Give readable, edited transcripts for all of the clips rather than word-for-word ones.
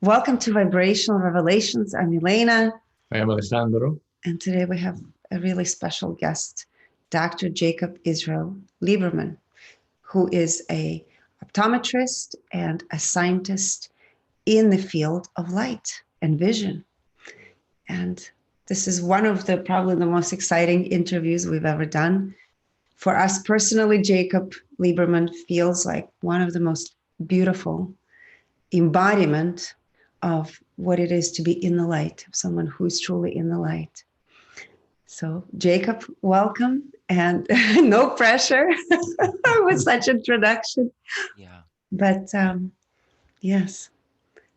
Welcome to Vibrational Revelations. I'm Elena. I am Alejandro. And today we have a really special guest, Dr. Jacob Israel Liberman, who is a optometrist and a scientist in the field of light and vision. And this is one of the probably the most exciting interviews we've ever done. For us personally, Jacob Lieberman feels like one of the most beautiful embodiment of what it is to be in the light, of someone who is truly in the light. So, Jacob, welcome, and no pressure with such introduction. Yeah. But yes,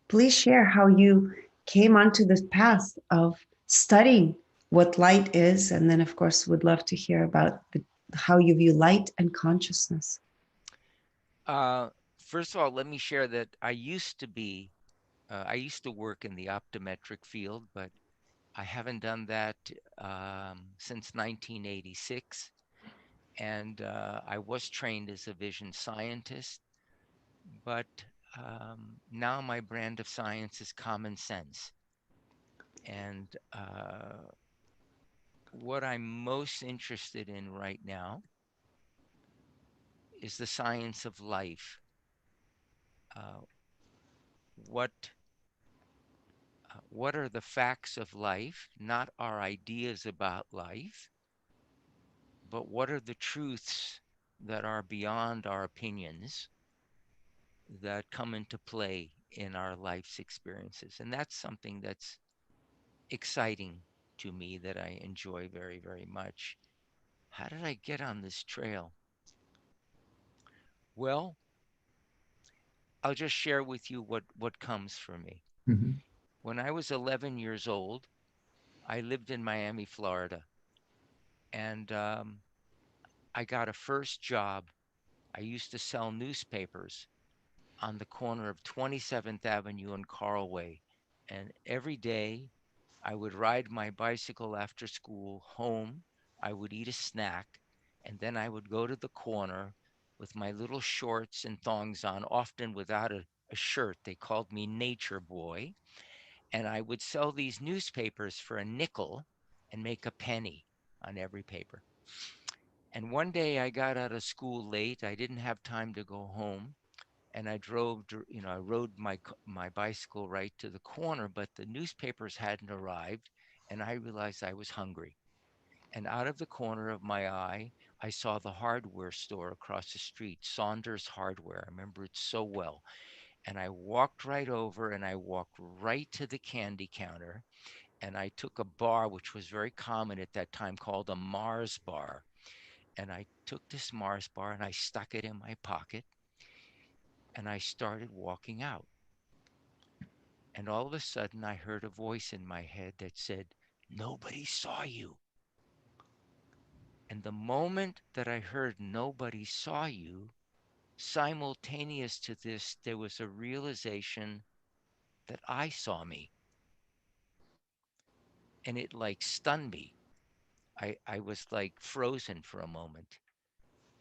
please share how you came onto this path of studying what light is, and then, of course, would love to hear about how you view light and consciousness. Uh, First of all, let me share that I used to work in the optometric field, but I haven't done that since 1986. And I was trained as a vision scientist, but now my brand of science is common sense. And what I'm most interested in right now is the science of life. Uh, what what are the facts of life, not our ideas about life, but what are the truths that are beyond our opinions that come into play in our life's experiences? And that's something that's exciting to me that I enjoy very, very much. How did I get on this trail? Well, I'll just share with you what comes for me. Mhm. When I was 11 years old, I lived in Miami, Florida, and I got a first job. I used to sell newspapers on the corner of 27th Avenue and Carlway. And every day I would ride my bicycle after school home. I would eat a snack, and then I would go to the corner with my little shorts and thongs on, often without a shirt. They called me Nature Boy. And I would sell these newspapers for a nickel and make a penny on every paper. And one day I got out of school late. I didn't have time to go home, and I rode my bicycle right to the corner, but the newspapers hadn't arrived, and I realized I was hungry. And out of the corner of my eye, I saw the hardware store across the street, Saunders Hardware. I remember it so well. And I walked right over and I walked right to the candy counter, and I took a bar which was very common at that time called a Mars bar. And I took this Mars bar and I stuck it in my pocket and I started walking out. And all of a sudden, I heard a voice in my head that said, "Nobody saw you." And the moment that I heard "nobody saw you," simultaneous to this, there was a realization that I saw me. And it like stunned me. I was like frozen for a moment.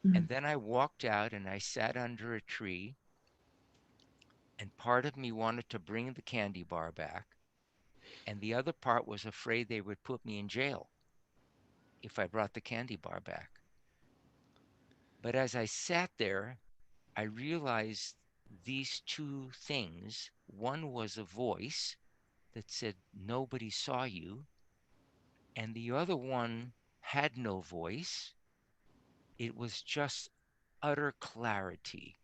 Mm. And then I walked out and I sat under a tree. And part of me wanted to bring the candy bar back. And the other part was afraid they would put me in jail if I brought the candy bar back. But as I sat there, I realized these two things. One was a voice that said, "Nobody saw you." And the other one had no voice. It was just utter clarity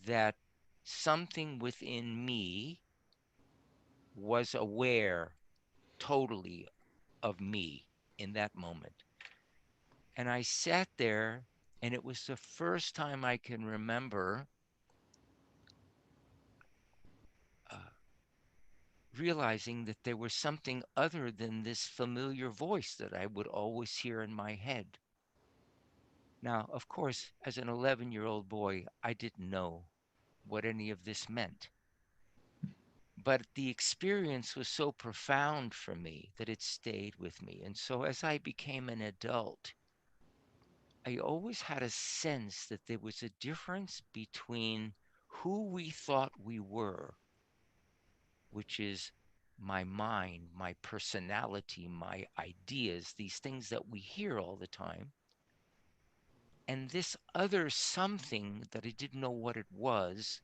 that something within me was aware totally of me in that moment. And I sat there, and it was the first time I can remember uh, realizing that there was something other than this familiar voice that I would always hear in my head. Now, of course, as an 11-year-old boy, I didn't know what any of this meant. But the experience was so profound for me that it stayed with me. And so as I became an adult, I always had a sense that there was a difference between who we thought we were which is my mind, my personality, my ideas, these things that we hear all the time, and this other something that I didn't know what it was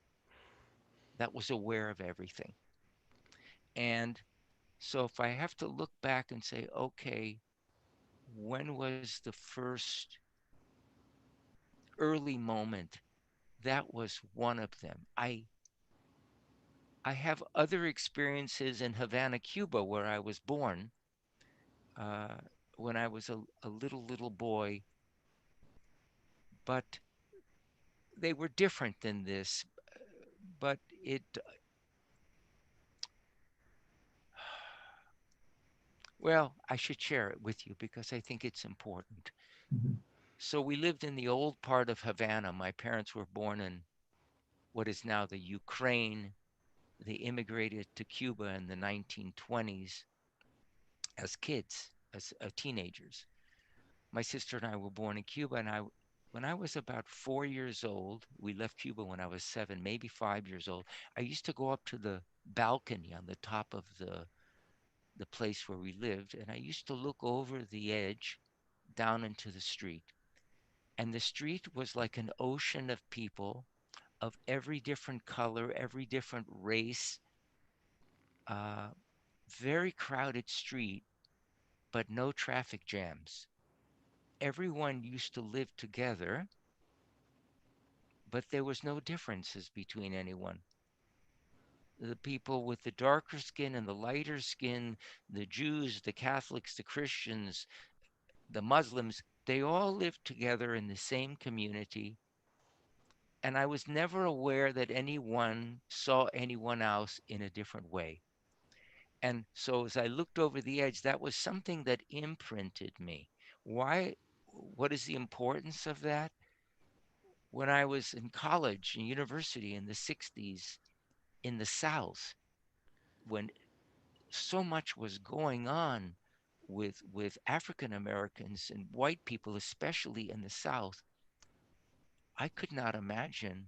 that was aware of everything. And so if I have to look back and say, okay, when was the first early moment? That was one of them. I have other experiences in Havana, Cuba, where I was born. Uh, when I was a little boy, but they were different than this. But it, well, I should share it with you because I think it's important. Mhm. So we lived in the old part of Havana. My parents were born in what is now the Ukraine. They immigrated to Cuba in the 1920s as kids, as teenagers. My sister and I were born in Cuba, and when I was about 4 years old, we left Cuba when I was 7, maybe 5 years old. I used to go up to the balcony on the top of the place where we lived, and I used to look over the edge down into the street. And the street was like an ocean of people of every different color, every different race, uh, very crowded street, but no traffic jams. Everyone used to live together, but there was no differences between anyone. The people with the darker skin and the lighter skin, the Jews, the Catholics, the Christians, the Muslims, they all lived together in the same community. And I was never aware that anyone saw anyone else in a different way. And so as I looked over the edge, that was something that imprinted me. Why? What is the importance of that? When I was in college and university in the 60s in the South, when so much was going on with African Americans and white people, especially in the South, I could not imagine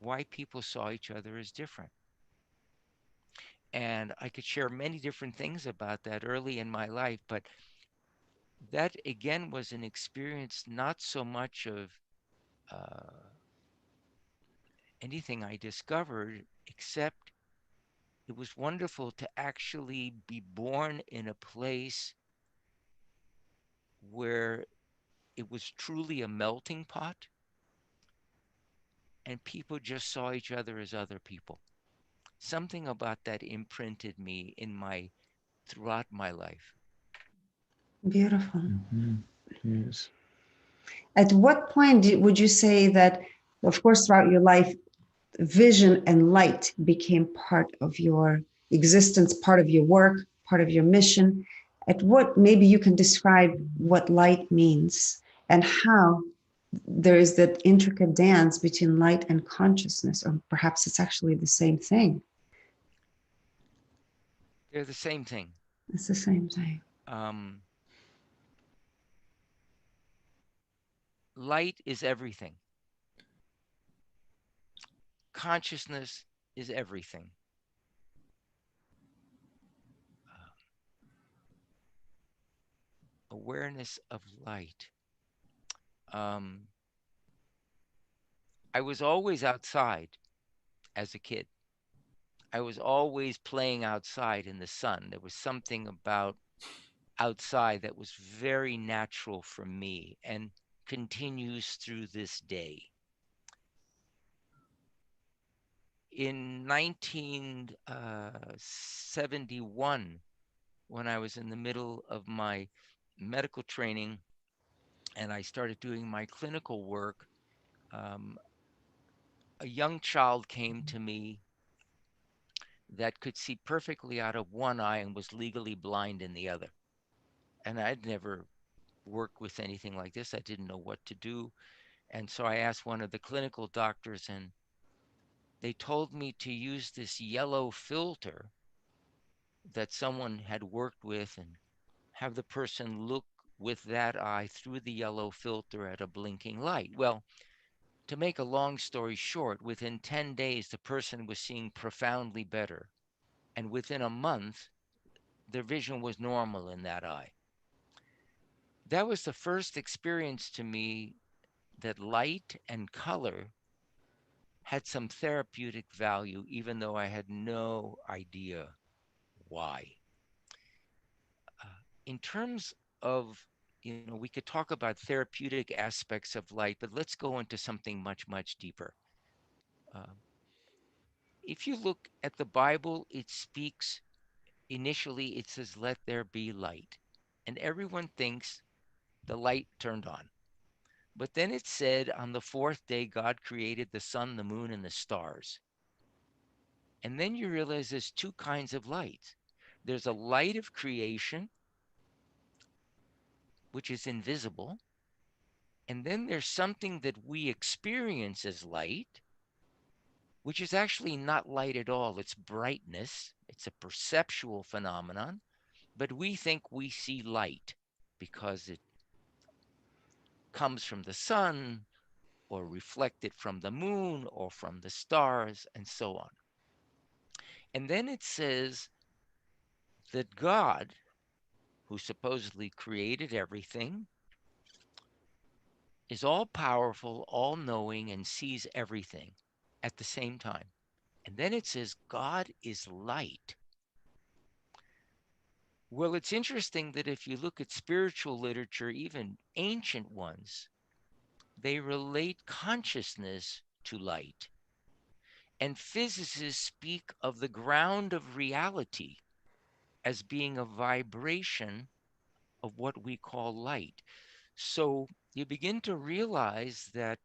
why people saw each other as different. And I could share many different things about that early in my life, but that again was an experience not so much of uh, anything I discovered, except it was wonderful to actually be born in a place where it was truly a melting pot and people just saw each other as other people. Something about that imprinted me in my throughout my life. Beautiful. Mhm. Yes. At what point would you say that, of course, throughout your life, vision and light became part of your existence, part of your work, part of your mission? At what, maybe you can describe what light means and how there is that intricate dance between light and consciousness, or perhaps it's actually the same thing. They're the same thing. It's the same thing. Um, Light is everything. Consciousness is everything. Uh, Awareness of light. Um, I was always outside as a kid. I was always playing outside in the sun. There was something about outside that was very natural for me and continues through this day. In 1971, when I was in the middle of my medical training and I started doing my clinical work, um, a young child came to me that could see perfectly out of one eye and was legally blind in the other. And I'd never worked with anything like this. I didn't know what to do. And so I asked one of the clinical doctors, and they told me to use this yellow filter that someone had worked with and have the person look with that eye through the yellow filter at a blinking light. Well, To make a long story short, within 10 days, the person was seeing profoundly better. And within a month, their vision was normal in that eye. That was the first experience to me that light and color had some therapeutic value, even though I had no idea why. Uh, in terms of, we could talk about therapeutic aspects of light, but let's go into something much, much deeper. Uh, if you look at the Bible, it speaks initially, it says, let there be light. And everyone thinks the light turned on. But then it said, on the fourth day, God created the sun, the moon, and the stars. And then you realize there's two kinds of light. There's a light of creation, which is invisible. And then there's something that we experience as light, which is actually not light at all. It's brightness. It's a perceptual phenomenon. But we think we see light because it comes from the sun or reflected from the moon or from the stars and so on. And then it says that God, who supposedly created everything, is all powerful, all knowing, and sees everything at the same time. And then it says God is light. Well, it's interesting that if you look at spiritual literature, even ancient ones, they relate consciousness to light. And physicists speak of the ground of reality as being a vibration of what we call light. So you begin to realize that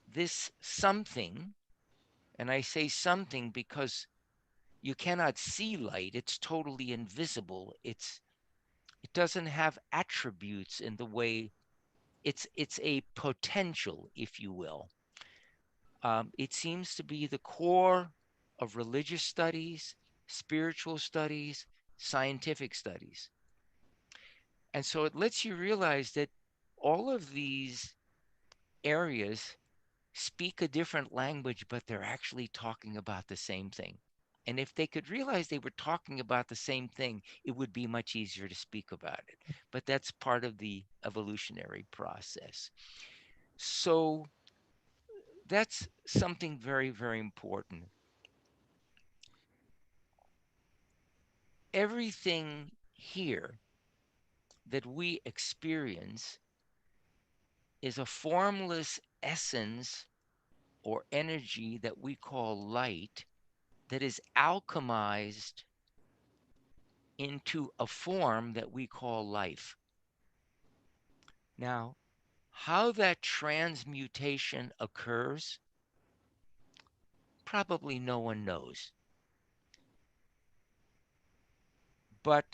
this something, and I say something because you cannot see light, it's totally invisible. It doesn't have attributes in the way it's a potential, if you will. It seems to be the core of religious studies, spiritual studies, scientific studies. And so it lets you realize that all of these areas speak a different language, but they're actually talking about the same thing. And if they could realize they were talking about the same thing, it would be much easier to speak about it. But that's part of the evolutionary process. So that's something very, very important. Everything here that we experience is a formless essence or energy that we call light that is alchemized into a form that we call life. Now, how that transmutation occurs, probably no one knows. But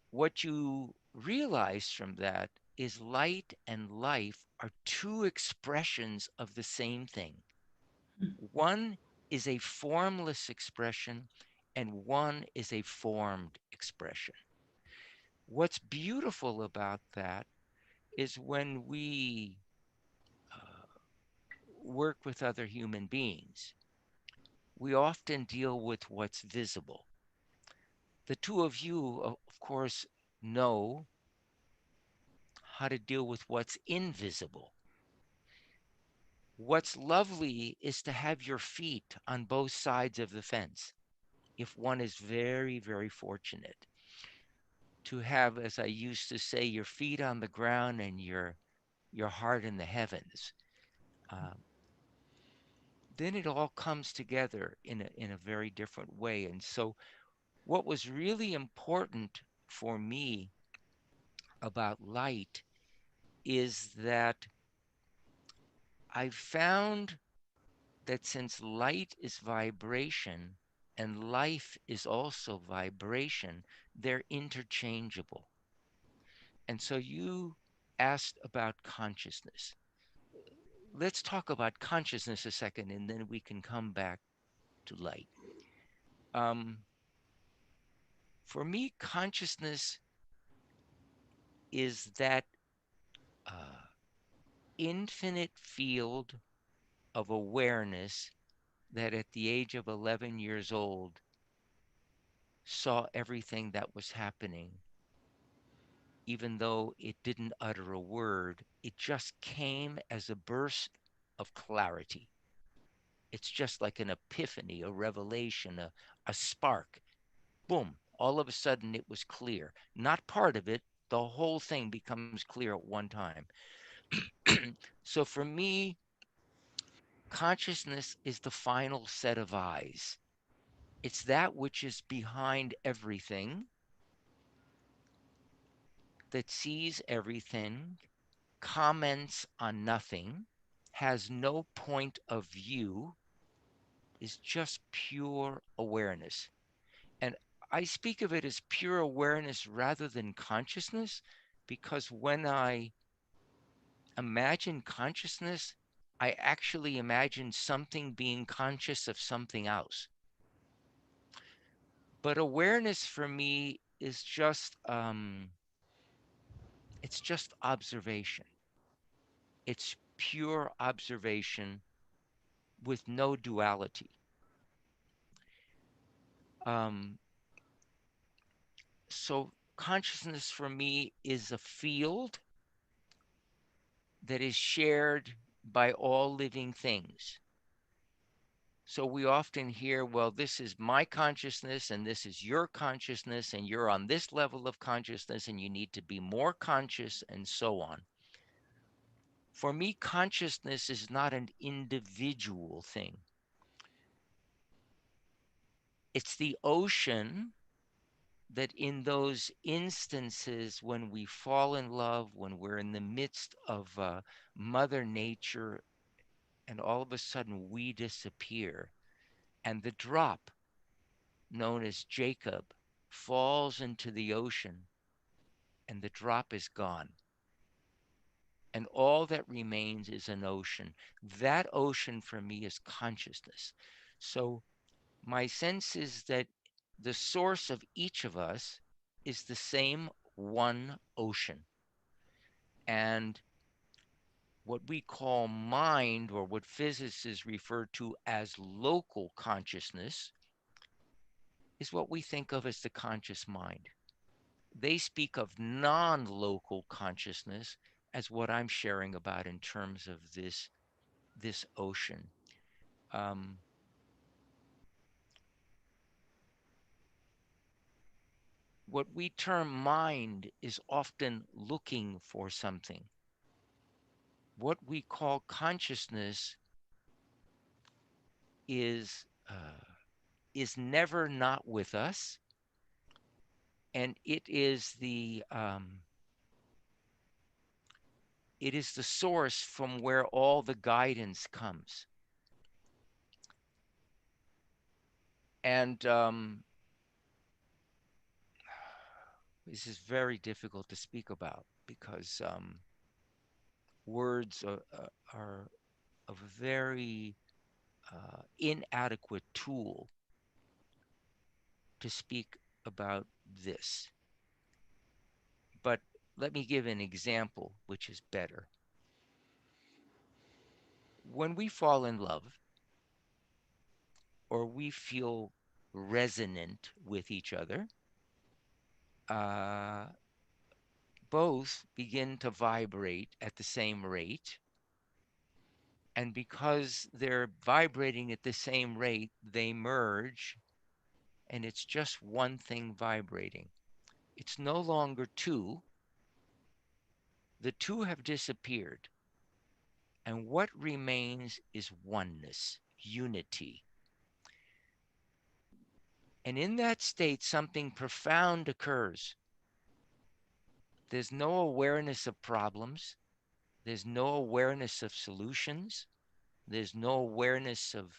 what you realize from that is light and life are two expressions of the same thing. One is a formless expression, and one is a formed expression. What's beautiful about that is when we work with other human beings, we often deal with what's visible. The two of you, of course, know how to deal with what's invisible. What's lovely is to have your feet on both sides of the fence, if one is very, very fortunate. To have, as I used to say, your feet on the ground and your heart in the heavens. Um, then it all comes together in a very different way. And so what was really important for me about light is that I found that since light is vibration and life is also vibration, they're interchangeable. And so you asked about consciousness. Let's talk about consciousness a second, and then we can come back to light. Um, for me, consciousness is that uh, infinite field of awareness that at the age of 11 years old saw everything that was happening, even though it didn't utter a word. It just came as a burst of clarity. It's just like an epiphany, a revelation, a spark. Boom. All of a sudden, it was clear. Not part of it, the whole thing becomes clear at one time. So for me, consciousness is the final set of eyes. It's that which is behind everything, that sees everything, comments on nothing, has no point of view, is just pure awareness. And I speak of it as pure awareness rather than consciousness because when I imagine consciousness, I actually imagine something being conscious of something else. But awareness for me is it's just observation. It's pure observation with no duality. Um, so consciousness for me is a field that is shared by all living things. So we often hear, well, this is my consciousness and this is your consciousness, and you're on this level of consciousness and you need to be more conscious, and so on. For me, consciousness is not an individual thing. It's the ocean that in those instances when we fall in love, when we're in the midst of Mother Nature, and all of a sudden we disappear, and the drop, known as Jacob, falls into the ocean, and the drop is gone. And all that remains is an ocean. That ocean for me is consciousness. So my sense is that the source of each of us is the same one ocean. And what we call mind, or what physicists refer to as local consciousness, is what we think of as the conscious mind. They speak of non local consciousness as what I'm sharing about in terms of this ocean. Um, what we term mind is often looking for something. What we call consciousness is is never not with us, and it is the source from where all the guidance comes. And this is very difficult to speak about because words are a very inadequate tool to speak about this. But let me give an example which is better. When we fall in love or we feel resonant with each other, uh, both begin to vibrate at the same rate. And because they're vibrating at the same rate, they merge, and it's just one thing vibrating. It's no longer two. The two have disappeared. And what remains is oneness, unity. And in that state, something profound occurs. There's no awareness of problems. There's no awareness of solutions. There's no awareness of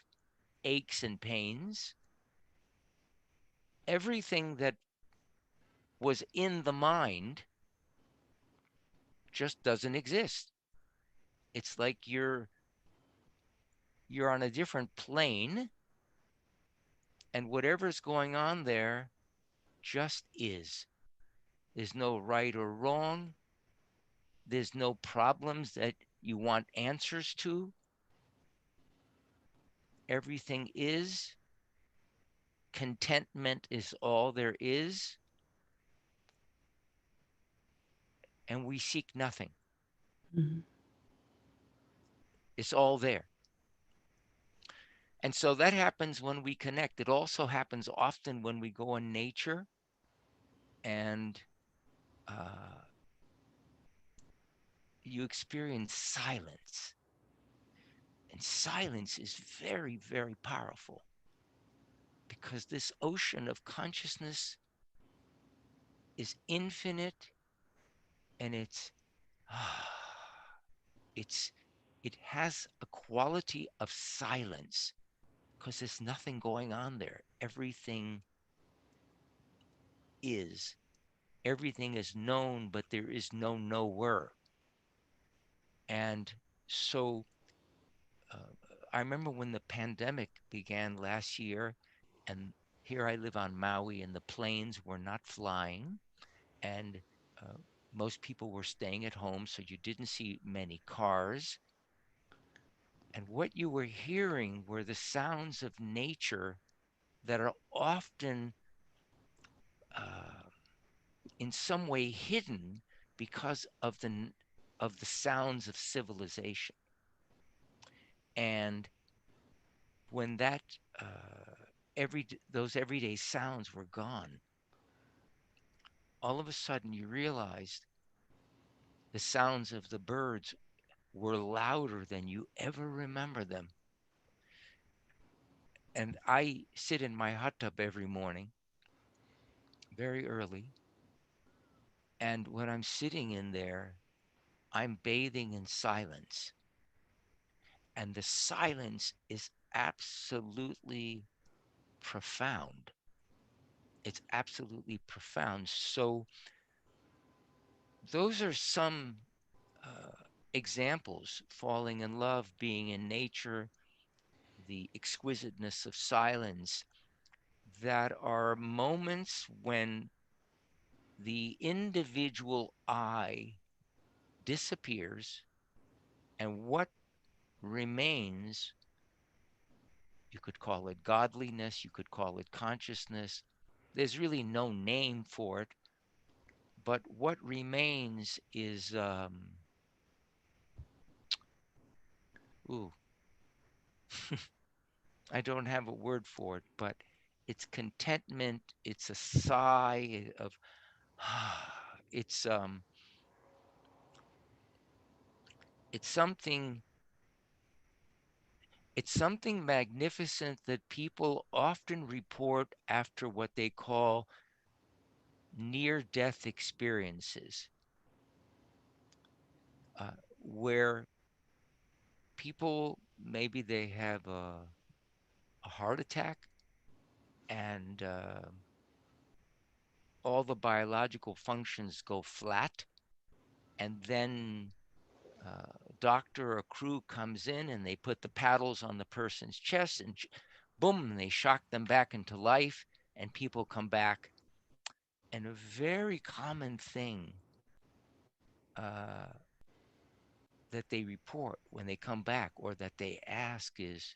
aches and pains. Everything that was in the mind just doesn't exist. It's like you're on a different plane, and whatever's going on there just is. There's no right or wrong. There's no problems that you want answers to. Everything is. Contentment is all there is. And we seek nothing. Mhm. It's all there. And so that happens when we connect. It also happens often when we go in nature and uh, you experience silence. And silence is very, very powerful because this ocean of consciousness is infinite and it's it has a quality of silence because there's nothing going on there. Is everything is known, but there is no knower. And so uh, I remember when the pandemic began last year, and here I live on Maui, and the planes were not flying, and uh, most people were staying at home, so you didn't see many cars. And what you were hearing were the sounds of nature that are often uh, in some way hidden because of the sounds of civilization. And when that those everyday sounds were gone, all of a sudden you realized the sounds of the birds were louder than you ever remember them. And I sit in my hot tub every morning, very early, and when I'm sitting in there, I'm bathing in silence. And the silence is absolutely profound. It's absolutely profound. So, those are some uh, examples: falling in love, being in nature, the exquisiteness of silence, that are moments when the individual I disappears and what remains, you could call it godliness, you could call it consciousness. There's really no name for it, but what remains is, ooh, I don't have a word for it, but it's contentment. It's a sigh of, it's um, it's something, it's something magnificent that people often report after what they call near-death experiences, where people maybe they have a heart attack and all the biological functions go flat, and then uh, doctor or crew comes in and they put the paddles on the person's chest and boom, and they shock them back into life, and people come back. And a very common thing uh, that they report when they come back or that they ask is,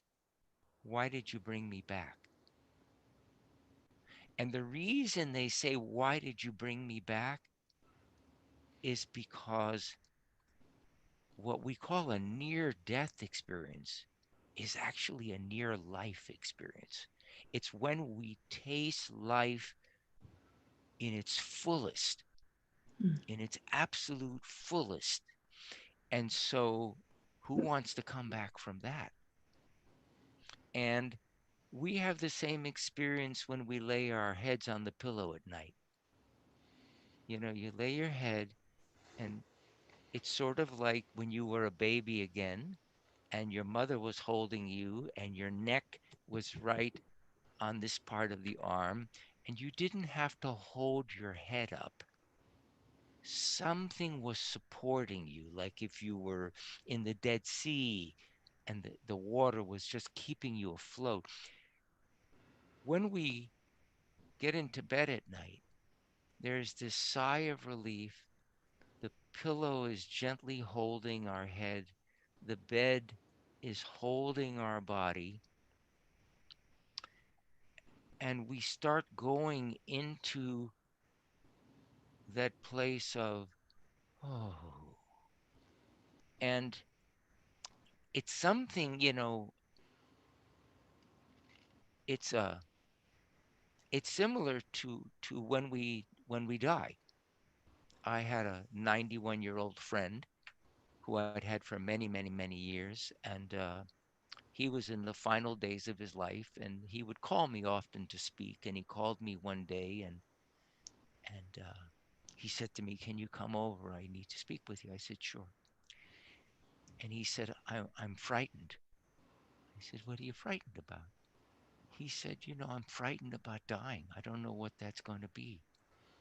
why did you bring me back? And the reason they say, why did you bring me back, is because what we call a near death experience is actually a near life experience. It's when we taste life in its fullest, Mm. in its absolute fullest. And so, who wants to come back from that? And we have the same experience when we lay our heads on the pillow at night. You know, you lay your head, and it's sort of like when you were a baby again, and your mother was holding you, and your neck was right on this part of the arm, and you didn't have to hold your head up. Something was supporting you, like if you were in the Dead Sea and the water was just keeping you afloat. When we get into bed at night, there's this sigh of relief. The pillow is gently holding our head, the bed is holding our body, and we start going into that place of, oh, and it's something, it's it's similar to when we die. I had a 91-year-old friend who I'd had for many, many, many years, and he was in the final days of his life, and he would call me often to speak. And he called me one day, and he said to me, "Can you come over? I need to speak with you." I said, "Sure." And he said, I'm frightened." I said, "What are you frightened about?" He said, "I'm frightened about dying. I don't know what that's going to be."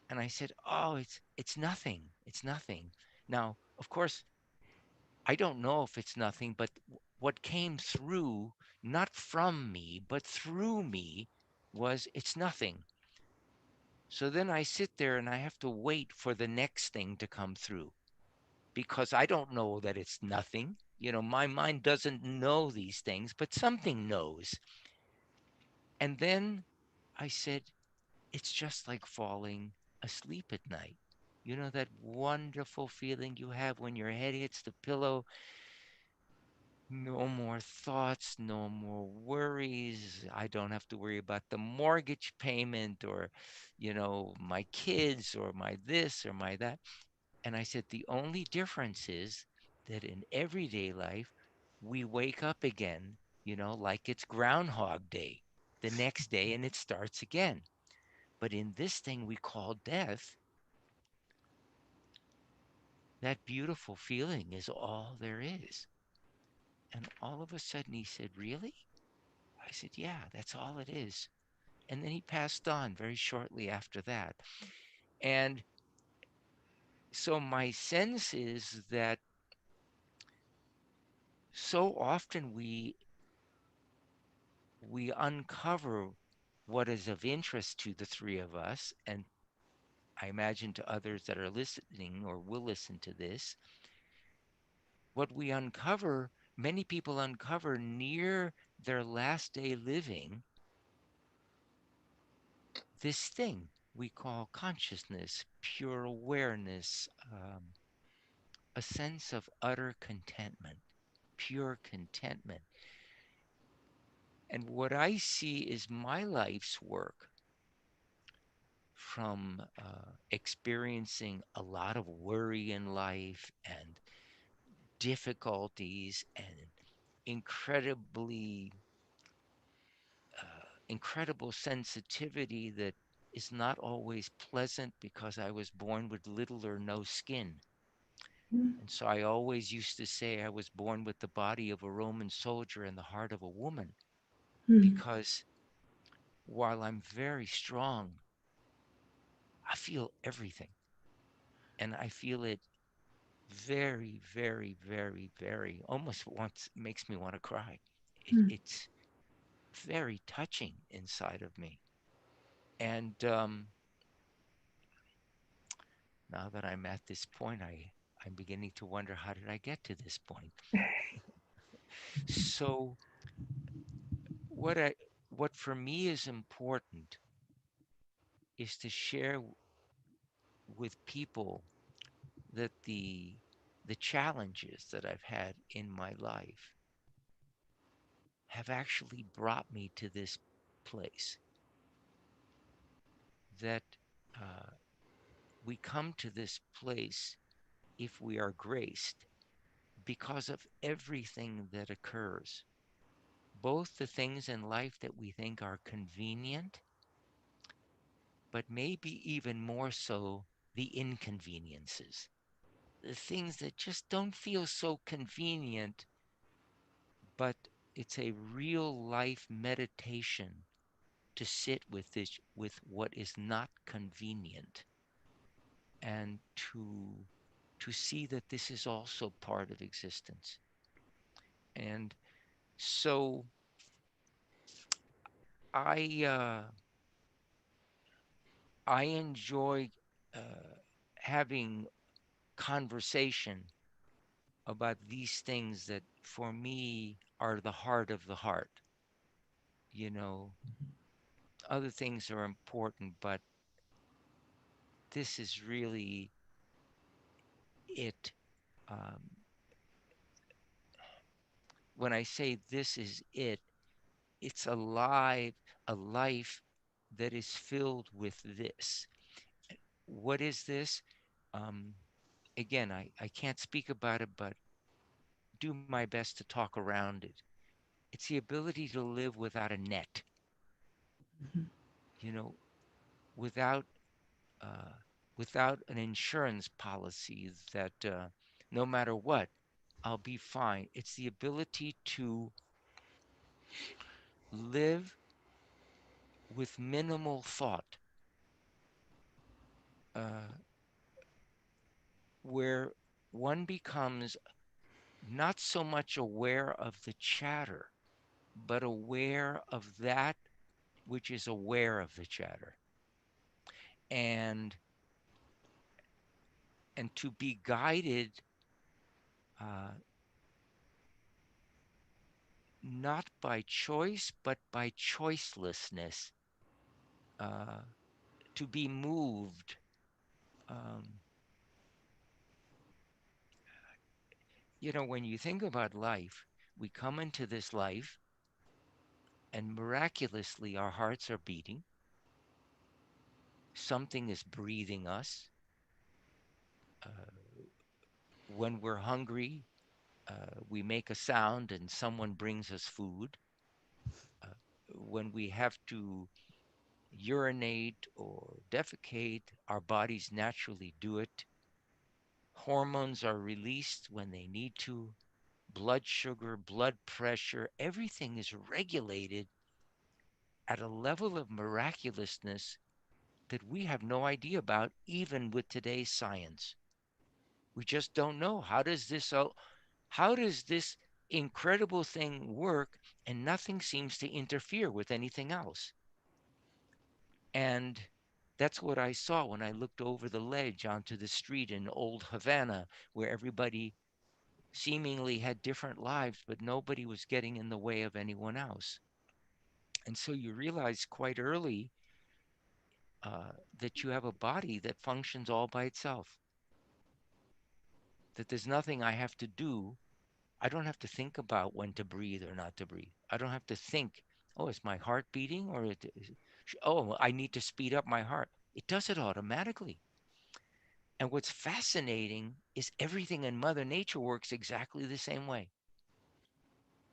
And I said, "Oh, it's nothing. It's nothing." Now, of course, I don't know if it's nothing, but what came through, not from me, but through me, was it's nothing. So then I sit there and I have to wait for the next thing to come through because I don't know that it's nothing. My mind doesn't know these things, but something knows. And then I said, it's just like falling asleep at night. That wonderful feeling you have when your head hits the pillow. No more thoughts, no more worries. I don't have to worry about the mortgage payment or, my kids or my this or my that. And I said, the only difference is that in everyday life, we wake up again, like it's Groundhog Day the next day and it starts again. But in this thing we call death, that beautiful feeling is all there is. And all of a sudden he said, "Really?" I said, "Yeah, that's all it is." And then he passed on very shortly after that. And so my sense is that so often we uncover what is of interest to the three of us, and I imagine to others that are listening or will listen to this. What we uncover, many people uncover near their last day living, this thing we call consciousness, pure awareness, a sense of utter contentment, pure contentment. And what I see is my life's work from experiencing a lot of worry in life and difficulties and incredibly incredible sensitivity that is not always pleasant because I was born with little or no skin. And so I always used to say I was born with the body of a Roman soldier and the heart of a woman Mm. because while I'm very strong, I feel everything. And I feel it very, very, very, very, almost once makes me want to cry. Mm. It's very touching inside of me. And now that I'm at this point, I'm beginning to wonder, how did I get to this point? So what I what for me is important is to share with people that the challenges that I've had in my life have actually brought me to this place that uh, we come to this place if we are graced because of everything that occurs, both the things in life that we think are convenient, but maybe even more so the inconveniences, the things that just don't feel so convenient, but it's a real life meditation to sit with this, with what is not convenient, and to see that this is also part of existence. And so I I enjoy having conversation about these things that for me are the heart of the heart. You know, other things are important, but this is really it. Um, when I say this is it, it's a life that is filled with this. What is this? Um, Again, I can't speak about it, but do my best to talk around it. It's the ability to live without a net, Mhm. you know, without uh, without an insurance policy that no matter what, I'll be fine. It's the ability to live with minimal thought, uh, where one becomes not so much aware of the chatter, but aware of that which is aware of the chatter. And and to be guided uh, not by choice, but by choicelessness, uh, to be moved. Um, when you think about life, we come into this life and miraculously our hearts are beating. Something is breathing us. Uh, when we're hungry, we make a sound and someone brings us food. Uh, when we have to urinate or defecate, our bodies naturally do it. Hormones are released when they need to. Blood sugar, blood pressure, everything is regulated at a level of miraculousness that we have no idea about, even with today's science. We just don't know. How does this incredible thing work and nothing seems to interfere with anything else? And that's what I saw when I looked over the ledge onto the street in old Havana, where everybody seemingly had different lives, but nobody was getting in the way of anyone else. And so you realize quite early that you have a body that functions all by itself, that there's nothing I have to do. I don't have to think about when to breathe or not to breathe. I don't have to think, oh, is my heart beating oh, I need to speed up my heart. It does it automatically. And what's fascinating is everything in Mother Nature works exactly the same way.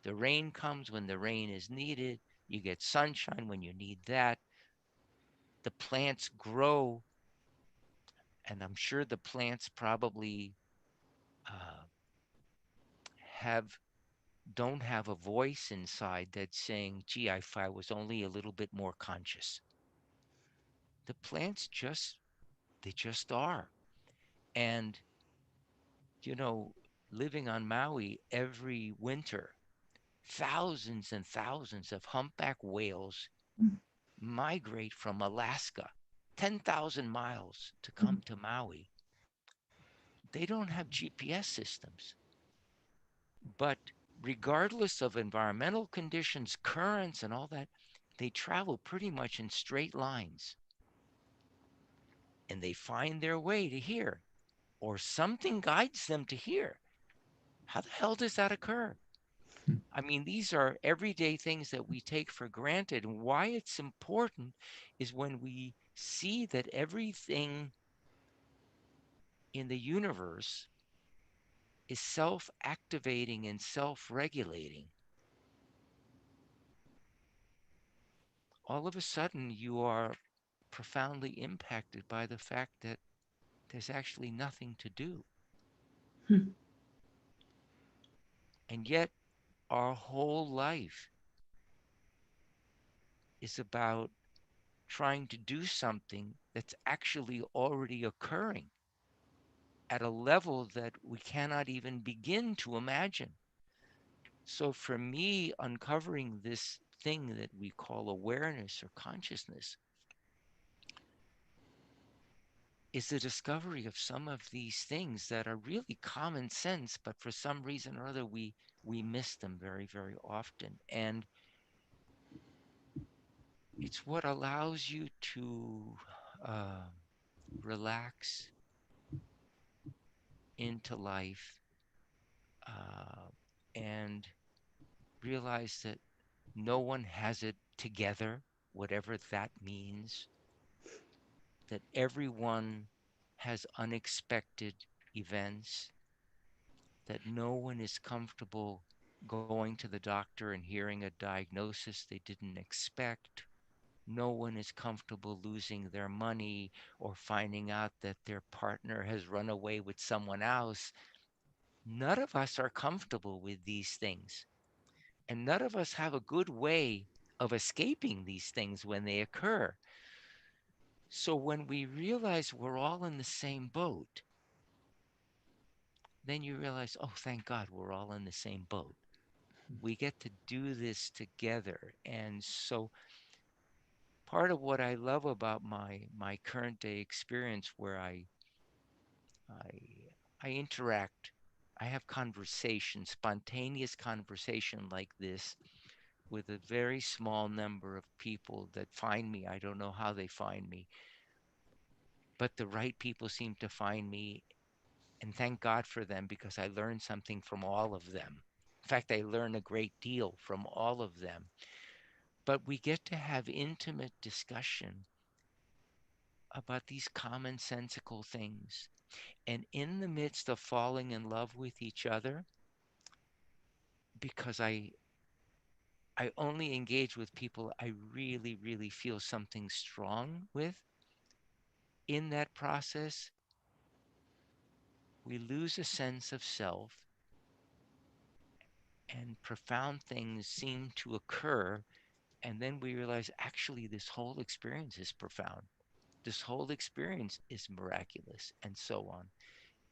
The rain comes when the rain is needed. You get sunshine when you need that. The plants grow, and I'm sure the plants probably uh, have don't have a voice inside that's saying, "Gee, if I was only a little bit more conscious." The plants just are, and you know, living on Maui every winter, thousands and thousands of humpback whales migrate from Alaska 10,000 miles to come to Maui. They don't have GPS systems, but regardless of environmental conditions, currents, and all that, they travel pretty much in straight lines and they find their way to here, or something guides them to here. How the hell does that occur? I mean, these are everyday things that we take for granted. And why it's important is when we see that everything in the universe is self activating and self regulating, all of a sudden you are profoundly impacted by the fact that there's actually nothing to do. Hmm. And yet, our whole life is about trying to do something that's actually already occurring at a level that we cannot even begin to imagine. So, for me, uncovering this thing that we call awareness or consciousness is the discovery of some of these things that are really common sense, but for some reason or other we miss them very, very often. And it's what allows you to uh, relax into life, uh, and realize that no one has it together, whatever that means, that everyone has unexpected events, that no one is comfortable going to the doctor and hearing a diagnosis they didn't expect. No one is comfortable losing their money or finding out that their partner has run away with someone else. None of us are comfortable with these things. And none of us have a good way of escaping these things when they occur. So when we realize we're all in the same boat, then you realize, oh, thank God we're all in the same boat. We get to do this together. And so part of what I love about my current day experience, where I I interact, I have conversation, spontaneous conversation like this with a very small number of people that find me. I don't know how they find me, but the right people seem to find me, and thank God for them, because I learn something from all of them. In fact, I learn a great deal from all of them. But we get to have intimate discussion about these commonsensical things. And in the midst of falling in love with each other, because I only engage with people I really, really feel something strong with, in that process, we lose a sense of self, and profound things seem to occur. And then we realize, actually, this whole experience is profound. This whole experience is miraculous, and so on.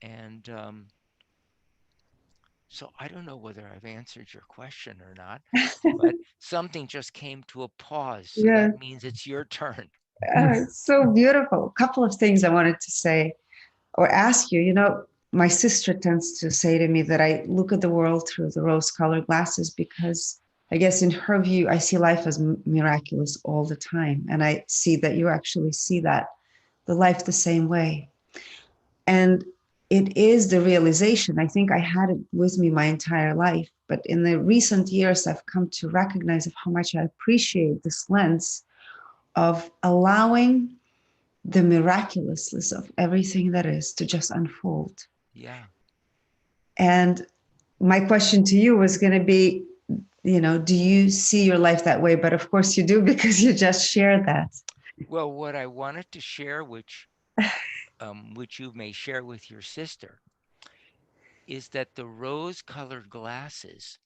And so I don't know whether I've answered your question or not, but something just came to a pause. So Yeah, that means it's your turn. so beautiful. A couple of things I wanted to say or ask you. My sister tends to say to me that I look at the world through the rose-colored glasses because I guess in her view, I see life as miraculous all the time. And I see that you actually see the life the same way. And it is the realization. I think I had it with me my entire life, but in the recent years, I've come to recognize of how much I appreciate this lens of allowing the miraculousness of everything that is to just unfold. Yeah. And my question to you was going to be, do you see your life that way? But of course you do, because you just shared that. Well, what I wanted to share, which you may share with your sister, is that the rose-colored glasses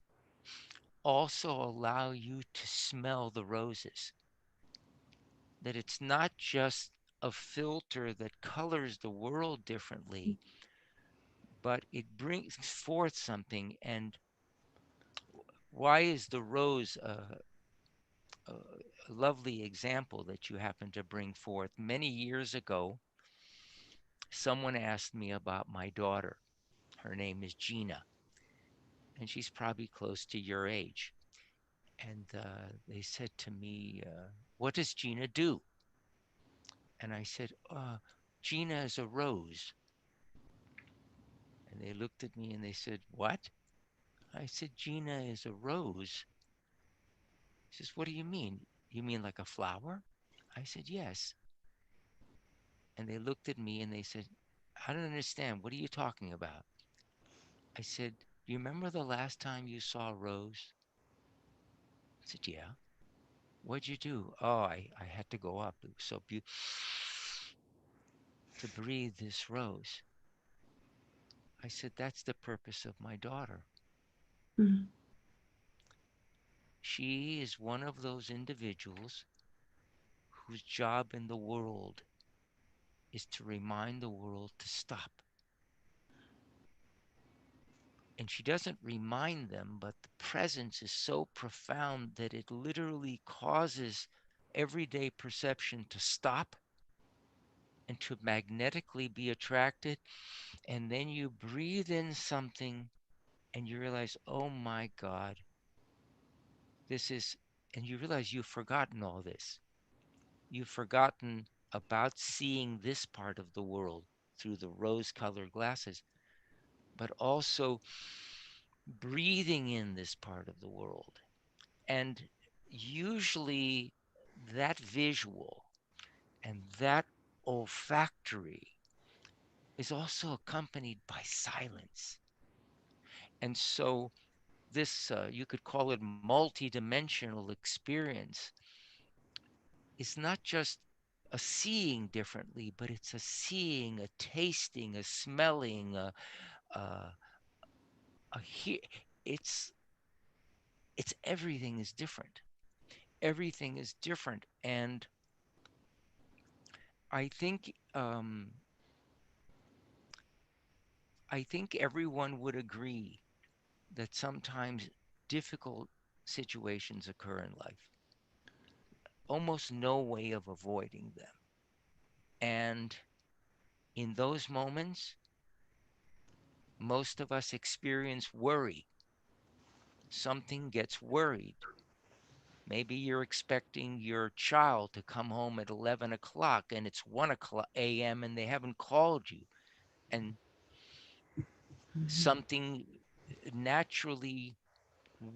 also allow you to smell the roses. That it's not just a filter that colors the world differently, but it brings forth something. And why is the rose a lovely example that you happen to bring forth? Many years ago, someone asked me about my daughter. Her name is Gina, and she's probably close to your age. And they said to me, what does Gina do? And I said, Gina is a rose. And they looked at me and they said, what? I said, Gina is a rose. He says, what do you mean? You mean like a flower? I said, yes. And they looked at me and they said, I don't understand. What are you talking about? I said, do you remember the last time you saw a rose? I said, yeah. What'd you do? Oh, I had to go up. It was so beautiful to breathe this rose. I said, that's the purpose of my daughter. Mm. She is one of those individuals whose job in the world is to remind the world to stop. And she doesn't remind them, but the presence is so profound that it literally causes everyday perception to stop and to magnetically be attracted. And then you breathe in something and you realize, oh my God, this is, and you realize you've forgotten all this. You've forgotten about seeing this part of the world through the rose colored glasses, but also breathing in this part of the world. And usually that visual and that olfactory is also accompanied by silence. And so this, you could call it multi-dimensional experience, is not just a seeing differently, but it's a seeing, a tasting, a smelling, a, a it's it's everything is different. Everything is different, and I think I think everyone would agree that sometimes difficult situations occur in life. Almost no way of avoiding them. And in those moments, most of us experience worry. Something gets worried. Maybe you're expecting your child to come home at 11 o'clock and it's 1 o'clock a.m. and they haven't called you. And something naturally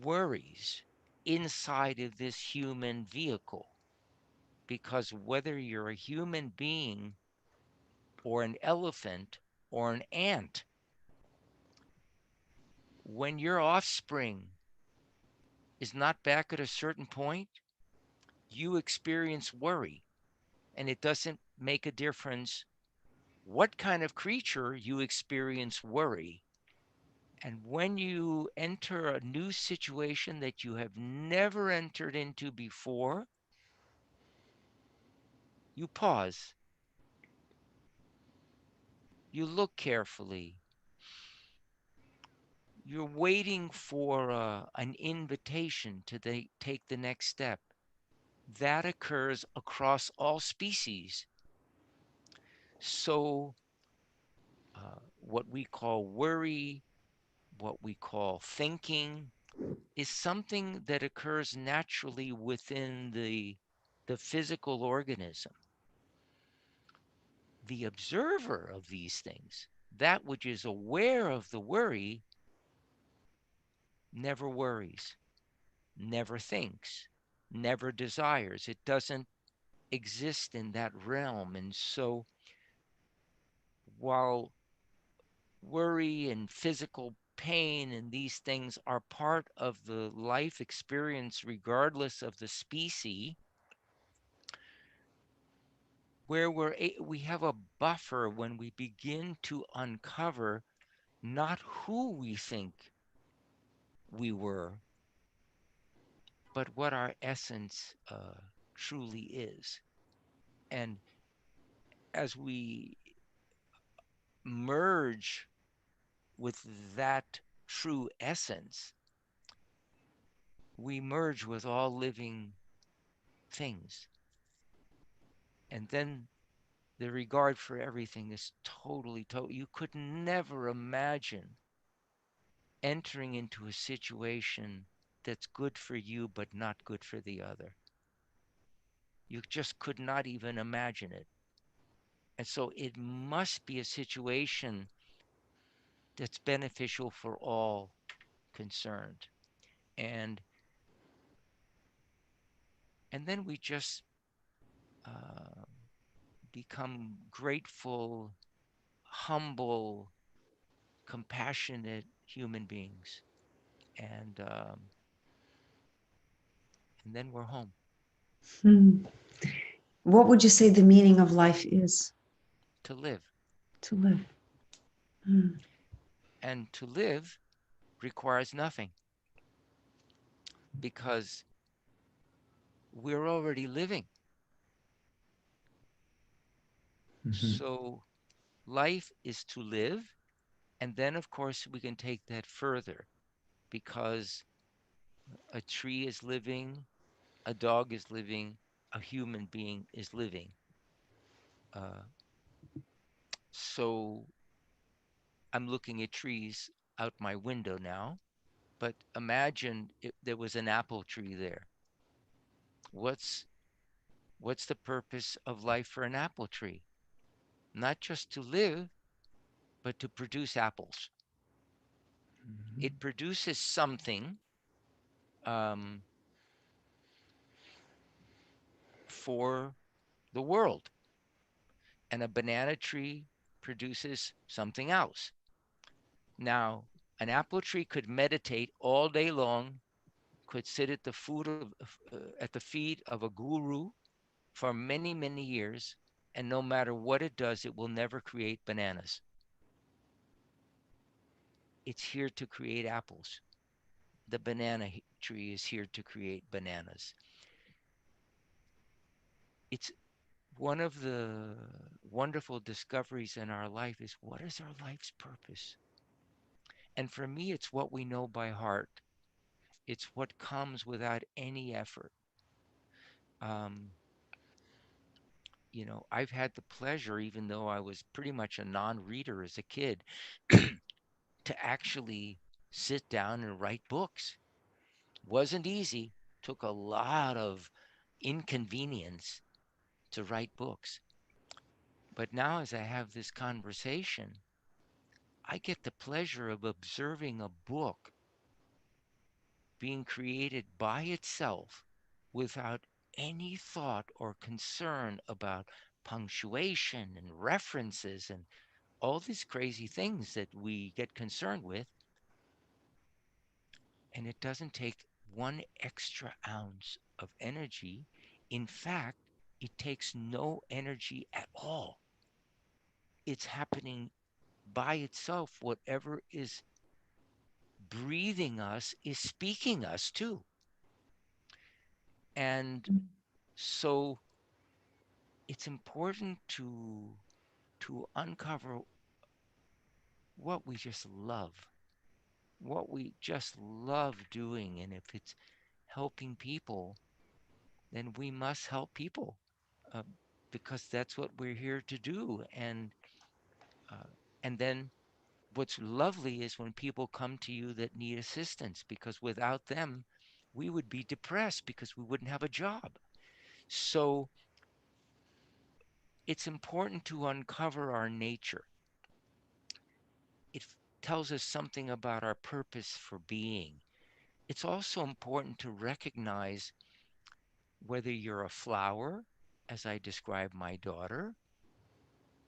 worries inside of this human vehicle. Because whether you're a human being or an elephant or an ant, when your offspring is not back at a certain point, you experience worry. And it doesn't make a difference what kind of creature you experience worry. And when you enter a new situation that you have never entered into before, you pause, you look carefully, you're waiting for an invitation to take the next step. That occurs across all species. So, what we call worry, what we call thinking, is something that occurs naturally within the physical organism. The observer of these things, that which is aware of the worry, never worries, never thinks, never desires. It doesn't exist in that realm. And so while worry and physical pain and these things are part of the life experience, regardless of the species, where we have a buffer when we begin to uncover not who we think we were, but what our essence truly is. And as we merge with that true essence, we merge with all living things. And then the regard for everything is totally, total. You could never imagine entering into a situation that's good for you but not good for the other. You just could not even imagine it. And so it must be a situation that's beneficial for all concerned. And and then we just uh, become grateful, humble, compassionate human beings. And then we're home. Hmm. What would you say the meaning of life is? To live. To live. Hmm. And to live requires nothing because we're already living. So life is to live. And then, of course, we can take that further because a tree is living, a dog is living, a human being is living. Uh, So I'm looking at trees out my window now, but imagine if there was an apple tree there. What's what's the purpose of life for an apple tree? Not just to live, but to produce apples. Mhm. It produces something um, for the world, and a banana tree produces something else. Now, an apple tree could meditate all day long, could sit at the at the feet of a guru for many, many years, and no matter what it does, it will never create bananas. It's here to create apples. The banana tree is here to create bananas. It's one of the wonderful discoveries in our life is what is our life's purpose? And for me, it's what we know by heart. It's what comes without any effort. Um, I've had the pleasure, even though I was pretty much a non reader as a kid, to actually sit down and write books. Wasn't easy, took a lot of inconvenience to write books. But now, as I have this conversation, I get the pleasure of observing a book being created by itself without any thought or concern about punctuation and references and all these crazy things that we get concerned with. And it doesn't take one extra ounce of energy. In fact, it takes no energy at all. It's happening by itself. Whatever is breathing us is speaking us too. And so it's important to uncover what we just love, what we just love doing. And if it's helping people, then we must help people, uh, because that's what we're here to do. Uh, and then what's lovely is when people come to you that need assistance, because without them, we would be depressed because we wouldn't have a job. So it's important to uncover our nature. It tells us something about our purpose for being. It's also important to recognize whether you're a flower, as I described my daughter,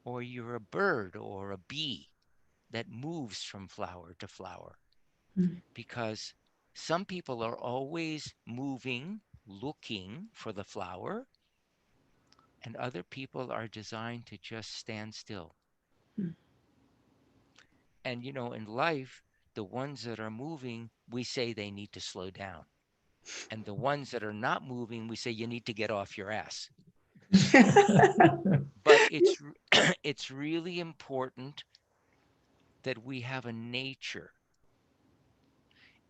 or you're a bird or a bee that moves from flower to flower. Mm. Because some people are always moving, looking for the flower, and other people are designed to just stand still. Mm. And in life, the ones that are moving, we say they need to slow down. And the ones that are not moving, we say you need to get off your ass. But it's really important that we have a nature,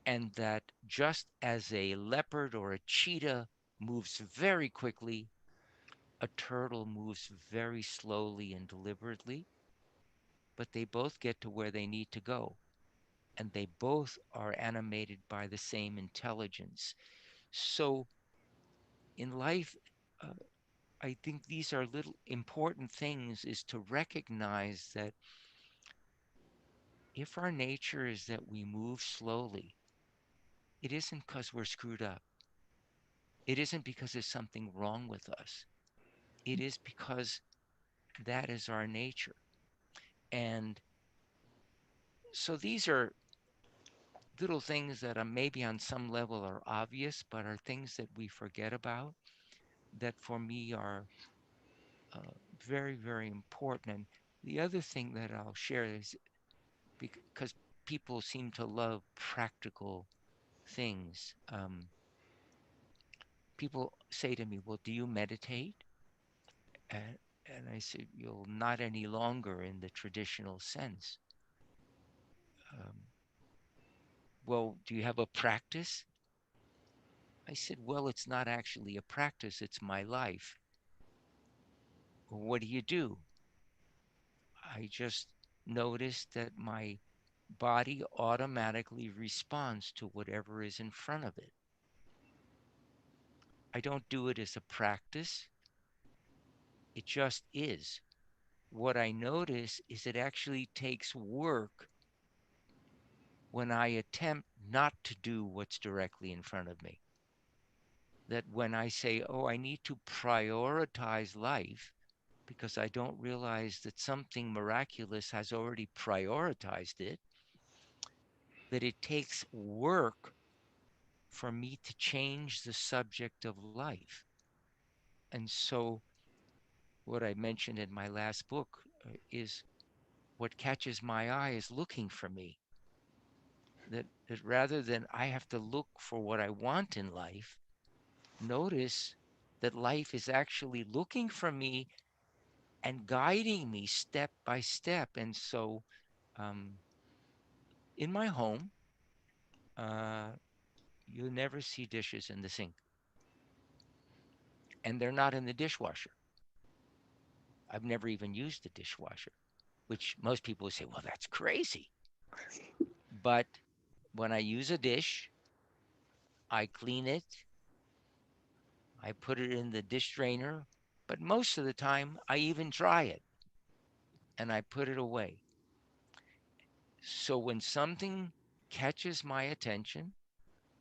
and that just as a leopard or a cheetah moves very quickly, a turtle moves very slowly and deliberately, but they both get to where they need to go. And they both are animated by the same intelligence. So in life, uh, I think these are little important things, is to recognize that if our nature is that we move slowly, it isn't because we're screwed up. It isn't because there's something wrong with us. It is because that is our nature. And so these are little things that are maybe on some level are obvious, but are things that we forget about, that for me are very, very important. And the other thing that I'll share is, because people seem to love practical things. People say to me, "Well, do you meditate?" And I said, "You'll not any longer in the traditional sense." Um, well, do you have a practice? I said, "Well, it's not actually a practice, it's my life." Well, what do you do? I just notice that my body automatically responds to whatever is in front of it. I don't do it as a practice. It just is. What I notice is it actually takes work when I attempt not to do what's directly in front of me. That when I say, oh, I need to prioritize life because I don't realize that something miraculous has already prioritized it, that it takes work for me to change the subject of life. And so, what I mentioned in my last book is what catches my eye is looking for me. That rather than I have to look for what I want in life, notice that life is actually looking for me and guiding me step by step. And so, um, in my home, uh, you'll never see dishes in the sink, and they're not in the dishwasher. I've never even used a dishwasher, which most people would say, well, that's crazy. But when I use a dish, I clean it, I put it in the dish drainer, but most of the time I even dry it and I put it away. So when something catches my attention,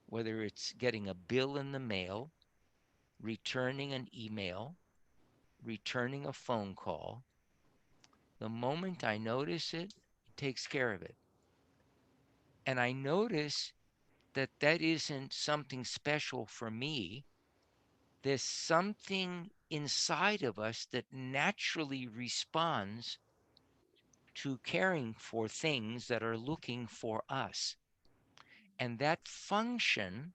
whether it's getting a bill in the mail, returning an email, returning a phone call, the moment I notice it, it takes care of it. And I notice that that isn't something special for me. There's something inside of us that naturally responds to caring for things that are looking for us. And that function,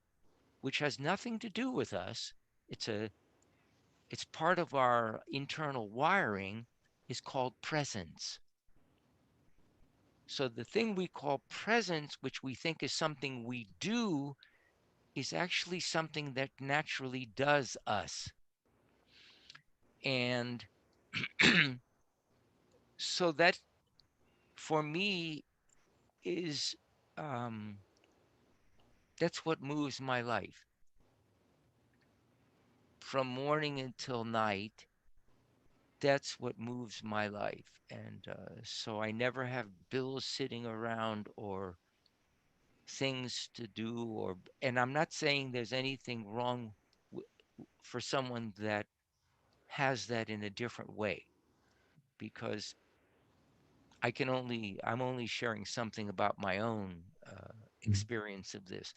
which has nothing to do with us, it's a it's part of our internal wiring, is called presence. So the thing we call presence, which we think is something we do, is actually something that naturally does us. And so that for me is um, that's what moves my life from morning until night. That's what moves my life. And so I never have bills sitting around or things to do, and I'm not saying there's anything wrong for someone that has that in a different way, because I'm only sharing something about my own experience of this.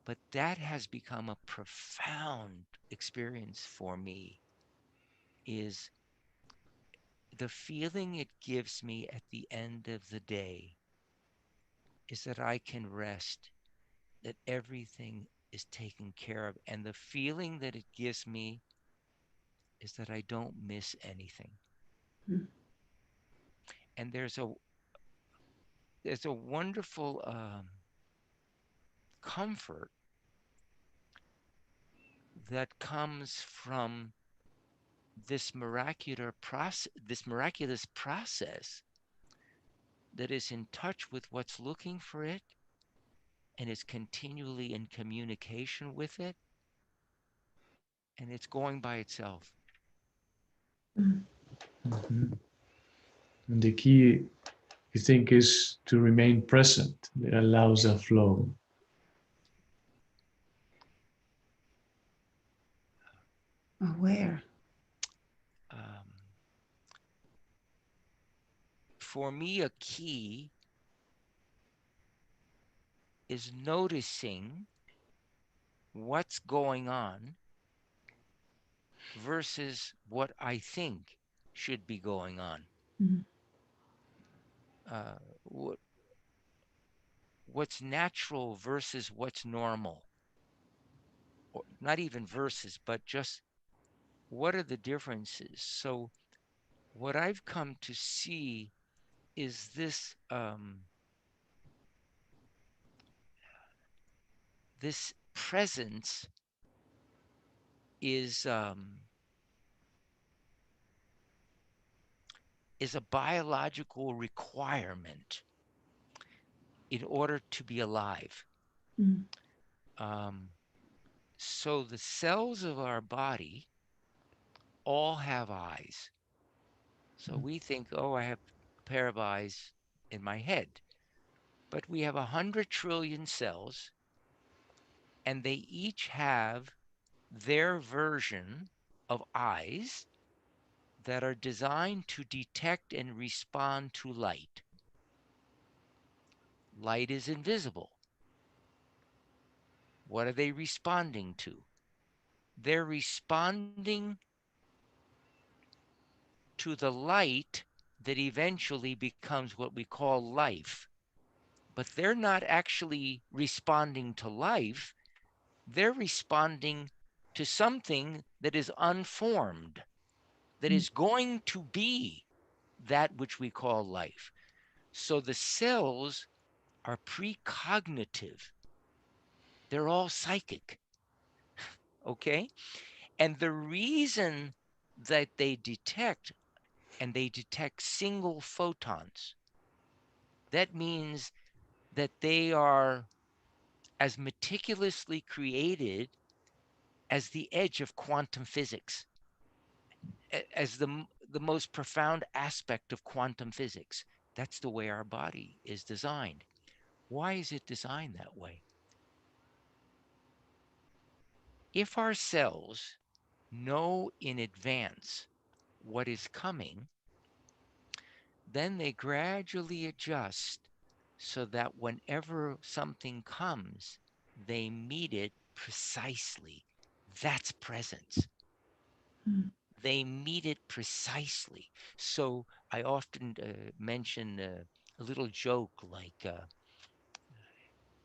But that has become a profound experience for me, is the feeling it gives me at the end of the day is that I can rest, that everything is taken care of. And the feeling that it gives me is that I don't miss anything. Mm. And there's a wonderful comfort that comes from this miraculous process that is in touch with what's looking for it and is continually in communication with it, and it's going by itself. Mm. Mhm. And the key, you think, is to remain present. It allows a flow. Aware. Um, for me, a key is noticing what's going on versus what I think should be going on. Mm. Uh, what's natural versus what's normal, or not even versus, but just what are the differences. So what I've come to see is this presence is is a biological requirement in order to be alive. Mm. Um, so the cells of our body all have eyes. So we think, oh, I have a pair of eyes in my head. But we have 100 trillion cells, and they each have their version of eyes that are designed to detect and respond to light. Light is invisible. What are they responding to? They're responding to the light that eventually becomes what we call life. But they're not actually responding to life, they're responding to something that is unformed, that Mm. is going to be that which we call life. So the cells are precognitive, they're all psychic, okay? And the reason that they detect, and they detect single photons, that means that they are as meticulously created as the edge of quantum physics, as the most profound aspect of quantum physics. That's the way our body is designed. Why is it designed that way? If our cells know in advance what is coming, then they gradually adjust so that whenever something comes, they meet it precisely. That's presence. Mm. They meet it precisely. So I often mention a little joke like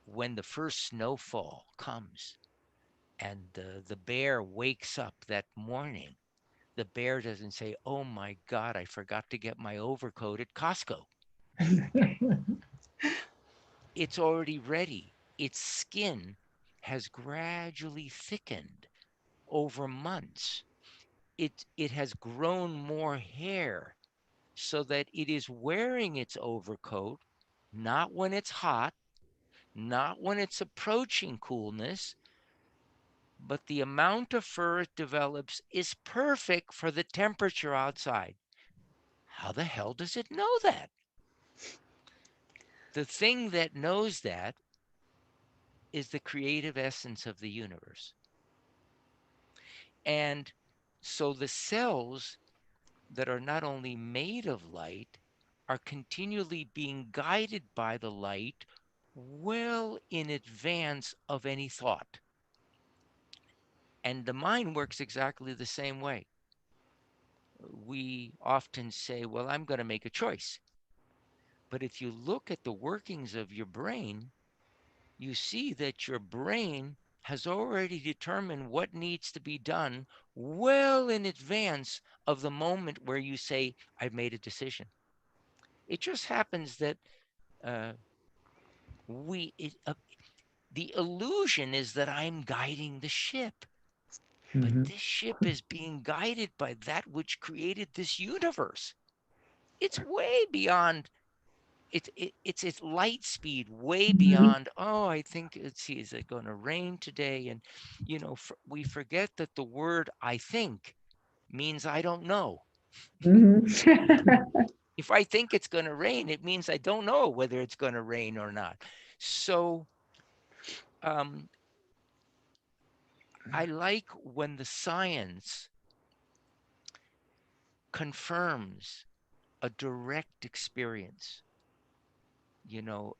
when the first snowfall comes and the bear wakes up that morning, the bear doesn't say, "Oh my God, I forgot to get my overcoat at Costco." It's already ready. Its skin has gradually thickened over months. It has grown more hair so that it is wearing its overcoat not when it's hot, not when it's approaching coolness, but the amount of fur it develops is perfect for the temperature outside. How the hell does it know that? The thing that knows that is the creative essence of the universe. And so the cells that are not only made of light are continually being guided by the light well in advance of any thought. And the mind works exactly the same way. We often say, well, I'm going to make a choice. But if you look at the workings of your brain, you see that your brain has already determined what needs to be done well in advance of the moment where you say, I've made a decision. It just happens that uh, we, it, the illusion is that I'm guiding the ship, but Mhm. this ship is being guided by that which created this universe. It's way beyond it's light speed way Mhm. beyond, oh, I think, let's see, is it going to rain today? And we forget that the word I think means I don't know. Mhm. If I think it's going to rain, it means I don't know whether it's going to rain or not. So um, I like when the science confirms a direct experience, you know,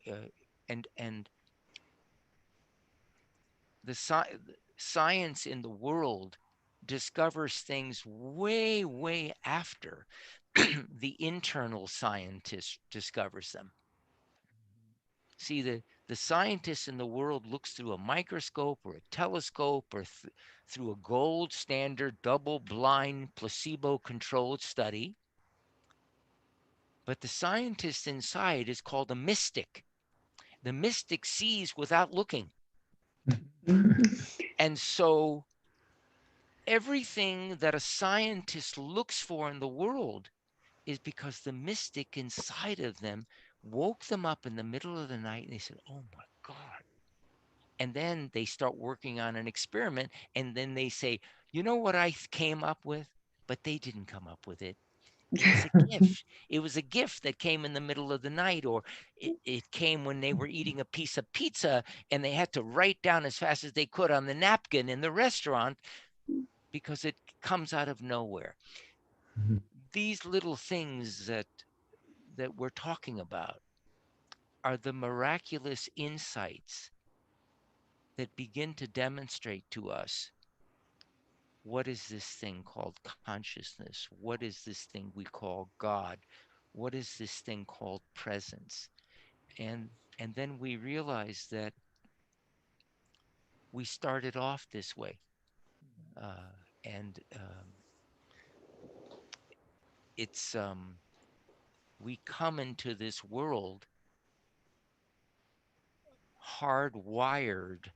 and the science in the world discovers things way, way after the internal scientist discovers them. See, the scientist in the world looks through a microscope or a telescope or through a gold standard double blind placebo controlled study. But the scientist inside is called a mystic. The mystic sees without looking. And so everything that a scientist looks for in the world is because the mystic inside of them woke them up in the middle of the night and they said, oh my God. And then they start working on an experiment. And then they say, you know what I came up with? But they didn't come up with it. It was a gift. It was a gift that came in the middle of the night, or it came when they were eating a piece of pizza and they had to write down as fast as they could on the napkin in the restaurant because it comes out of nowhere. Mhm. These little things that we're talking about are the miraculous insights that begin to demonstrate to us what is this thing called consciousness? What is this thing we call God? What is this thing called presence? And then we realize that we started off this way, and it's we come into this world hardwired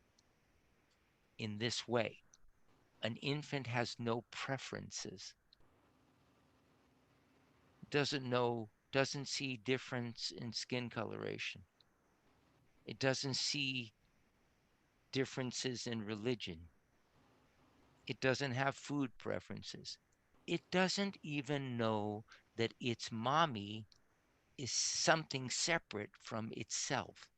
in this way. An infant has no preferences, doesn't see difference in skin coloration. It doesn't see differences in religion. It doesn't have food preferences. It doesn't even know that its mommy is something separate from itself.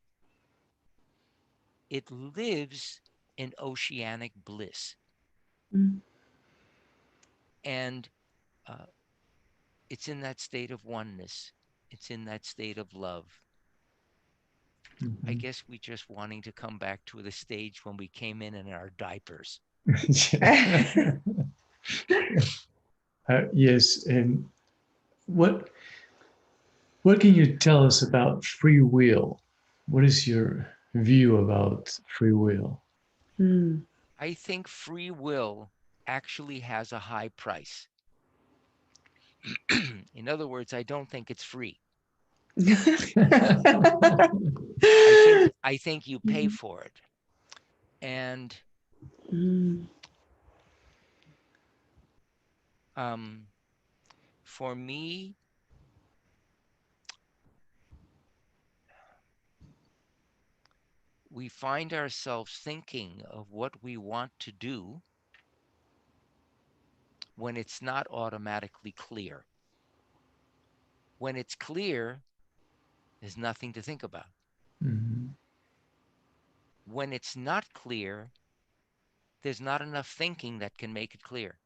It lives in oceanic bliss. Mm. And uh, it's in that state of oneness. It's in that state of love. I Mhm. guess we just wanting to come back to the stage when we came in our diapers. Yeah. Yes, and what can you tell us about free will? What is your view about free will? Mm. I think free will actually has a high price. In other words, I don't think it's free. I think you pay for it. And Mm. for me, we find ourselves thinking of what we want to do when it's not automatically clear. When it's clear, there's nothing to think about. Mhm. When it's not clear, there's not enough thinking that can make it clear.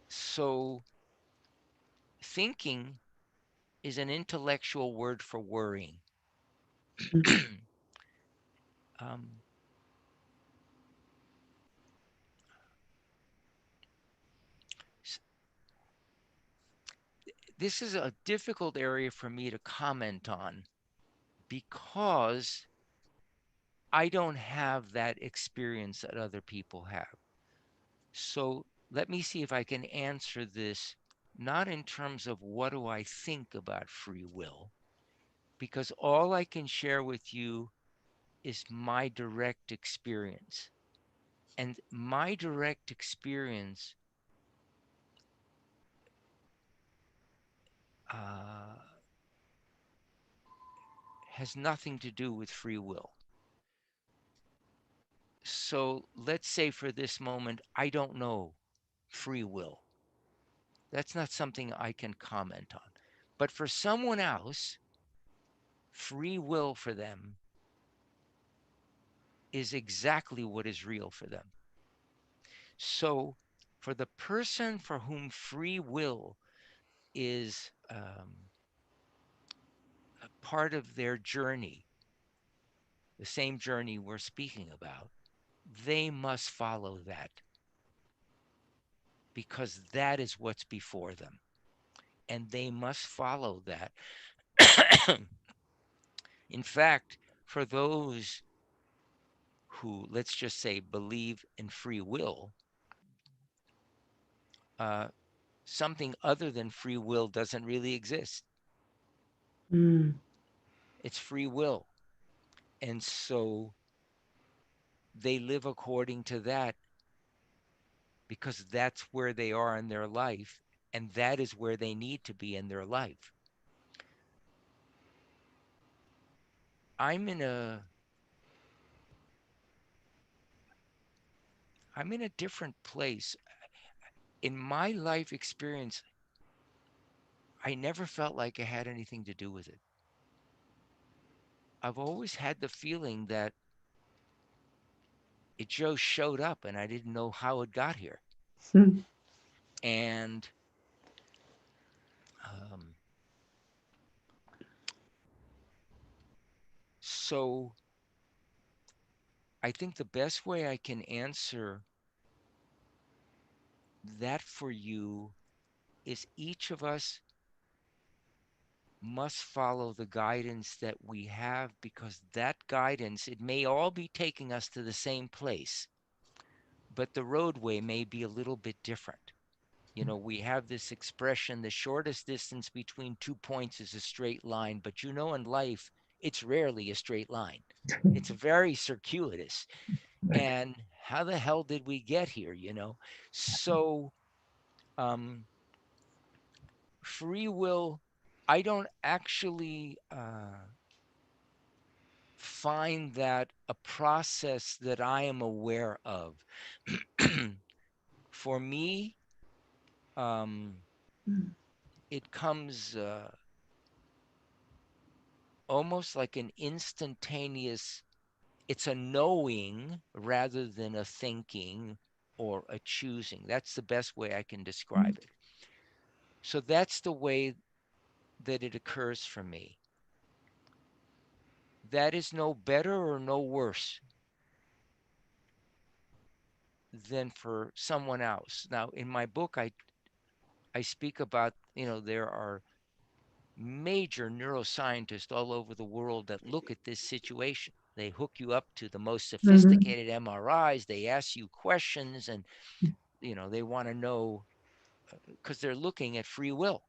So thinking is an intellectual word for worrying. um, this is a difficult area for me to comment on because I don't have that experience that other people have. So let me see if I can answer this not in terms of what do I think about free will, because all I can share with you is my direct experience. And my direct experience uh, has nothing to do with free will. So let's say for this moment, I don't know free will. That's not something I can comment on. But for someone else, free will for them is exactly what is real for them. So for the person for whom free will is a part of their journey, the same journey we're speaking about, they must follow that because that is what's before them. And they must follow that. In fact, for those who, let's just say, believe in free will, uh, something other than free will doesn't really exist. Mm. It's free will. And so they live according to that. because that's where they are in their life, and that is where they need to be in their life. I'm in a different place. In my life experience, I never felt like I had anything to do with it. I've always had the feeling that it just showed up and I didn't know how it got here. Hmm. And um, so I think the best way I can answer that for you is each of us must follow the guidance that we have, because that guidance, it may all be taking us to the same place, but the roadway may be a little bit different. You know, we have this expression, the shortest distance between 2 points is a straight line, but you know, in life, it's rarely a straight line. It's very circuitous. And how the hell did we get here, you know? So, um, free will, I don't actually find that a process that I am aware of. For me, um, it comes almost like an instantaneous, it's a knowing rather than a thinking or a choosing. That's the best way I can describe it. So that's the way that it occurs for me. That is no better or no worse than for someone else. Now, in my book, I speak about, you know, there are major neuroscientists all over the world that look at this situation. They hook you up to the most Mhm. sophisticated MRIs. They ask you questions, and you know, they want to know, because they're looking at free will.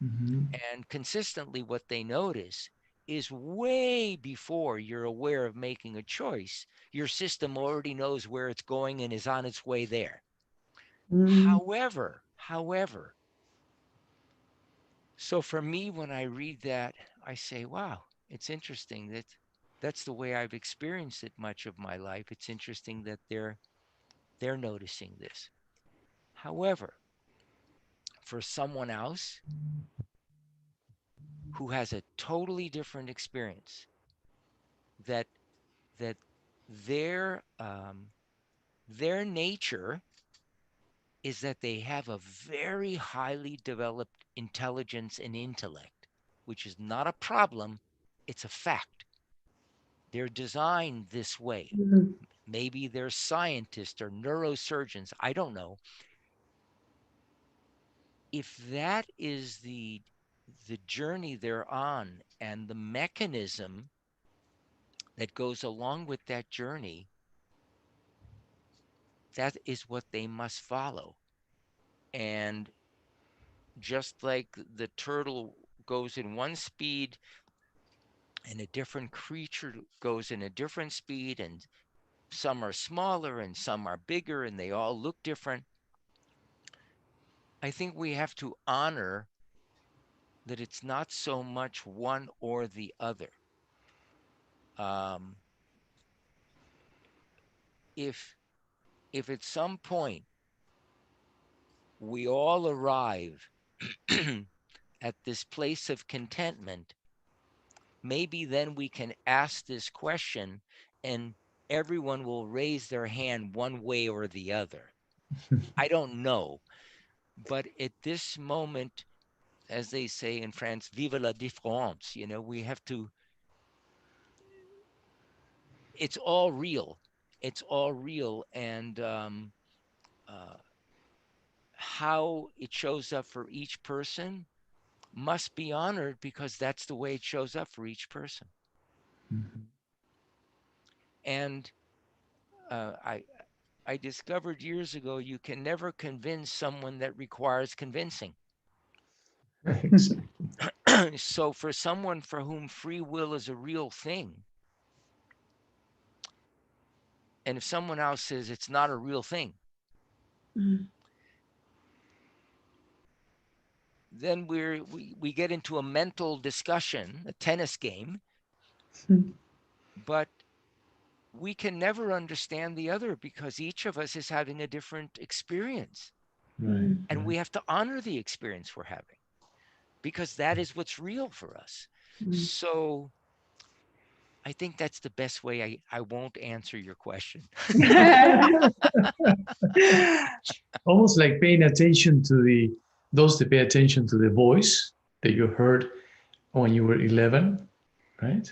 Mm-hmm. And consistently, what they notice is way before you're aware of making a choice, your system already knows where it's going and is on its way there. Mhm. However, so for me, when I read that, I say, wow, it's interesting that that's the way I've experienced it much of my life. It's interesting that they're noticing this. However, for someone else who has a totally different experience, that that their nature is that they have a very highly developed intelligence and intellect, which is not a problem, it's a fact. They're designed this way. Mhm. Maybe they're scientists or neurosurgeons, I don't know. If that is the journey they're on and the mechanism that goes along with that journey, that is what they must follow. And just like the turtle goes in one speed and a different creature goes in a different speed, and some are smaller and some are bigger and they all look different, I think we have to honor that it's not so much one or the other. Um, if if at some point we all arrive at this place of contentment, maybe then we can ask this question and everyone will raise their hand one way or the other. I don't know. But at this moment, as they say in France, vive la différence, you know, we have to, it's all real. It's all real. And uh, how it shows up for each person must be honored because that's the way it shows up for each person. Mm-hmm. And uh, I, I discovered years ago you can never convince someone that requires convincing. Exactly. So, for someone for whom free will is a real thing, and if someone else says it's not a real thing, Mhm. then we get into a mental discussion, a tennis game, but we can never understand the other because each of us is having a different experience. Right. And Right. we have to honor the experience we're having because that is what's real for us. So I think that's the best way. I won't answer your question. Almost like paying attention to the those that pay attention to the voice that you heard when you were 11, right?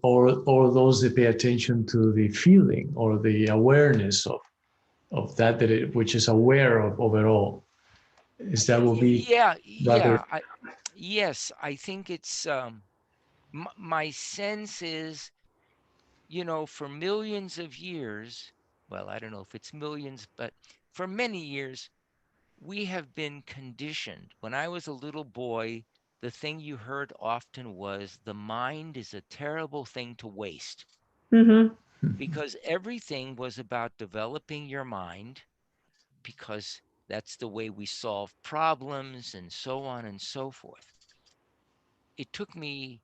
Or those that pay attention to the feeling or the awareness of that which is aware of overall. Is that will be Yeah, rather. yeah. Yes, I think it's my sense is, for millions of years, well, I don't know if it's millions, but for many years, we have been conditioned. When I was a little boy, the thing you heard often was the mind is a terrible thing to waste Mm-hmm. because everything was about developing your mind because that's the way we solve problems and so on and so forth. It took me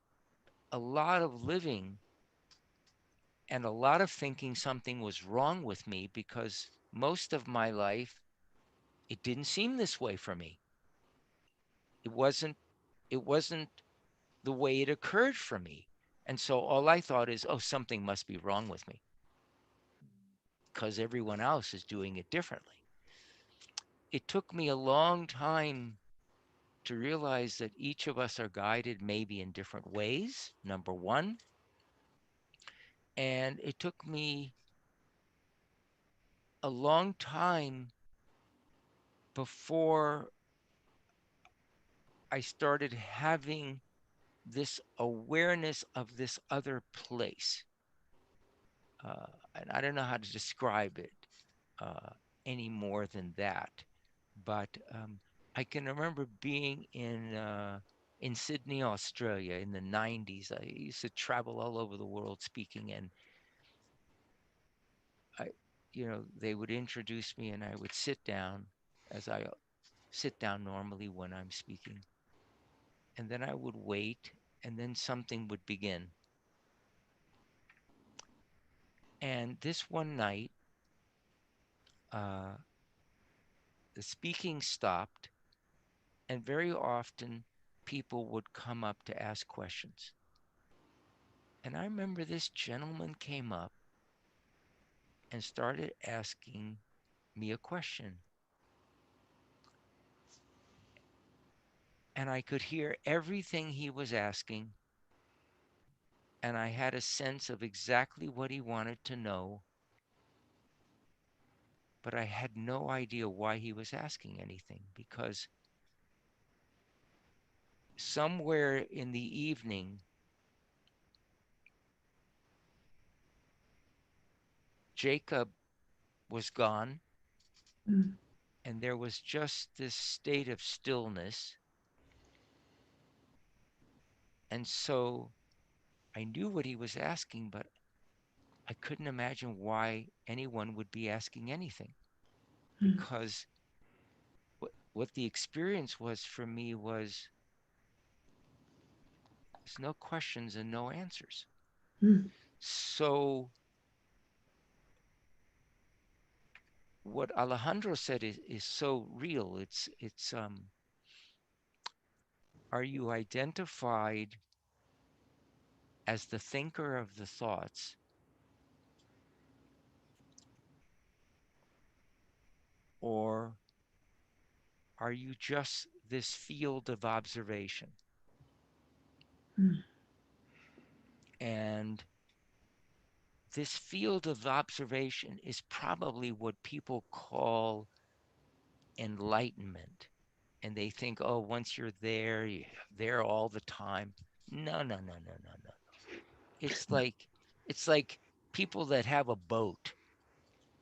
a lot of living and a lot of thinking something was wrong with me because most of my life it didn't seem this way for me. It wasn't it wasn't the way it occurred for me. And so all I thought is, oh, something must be wrong with me because everyone else is doing it differently. It took me a long time to realize that each of us are guided maybe in different ways, number one. And it took me a long time before I started having this awareness of this other place. And I don't know how to describe it uh, any more than that. But I can remember being in Sydney, Australia in the 90s. I used to travel all over the world speaking, and they would introduce me, and I would sit down as I sit down normally when I'm speaking, and then I would wait, and then something would begin. And this one night, uh, the speaking stopped, and very often people would come up to ask questions. And I remember this gentleman came up and started asking me a question. And I could hear everything he was asking, and I had a sense of exactly what he wanted to know, but I had no idea why he was asking anything because somewhere in the evening, Jacob was gone, and there was just this state of stillness. And so I knew what he was asking, but I couldn't imagine why anyone would be asking anything because what the experience was for me was there's no questions and no answers. So what Alejandro said is so real. It's are you identified as the thinker of the thoughts, or are you just this field of observation? And this field of observation is probably what people call enlightenment. And they think, oh, once you're you're there all the time. No, no, no, no, no, no. It's like it's like people that have a boat.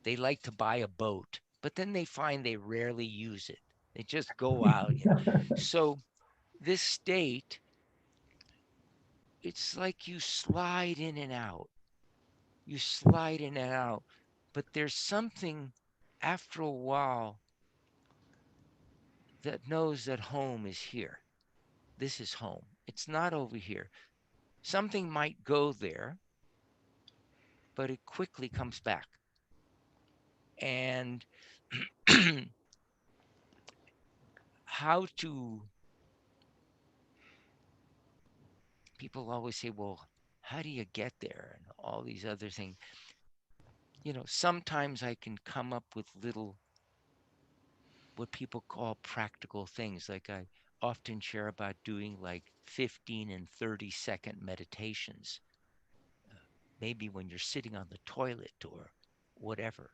They like to buy a boat, but then they find they rarely use it. They just go out. So this state, it's like you slide in and out. You slide in and out. But there's something after a while that knows that home is here. This is home. It's not over here. Something might go there, but it quickly comes back. And how to, people always say, well, how do you get there? And all these other things. Sometimes I can come up with little, what people call practical things. Like I often share about doing like 15 and 30-second meditations, maybe when you're sitting on the toilet or whatever.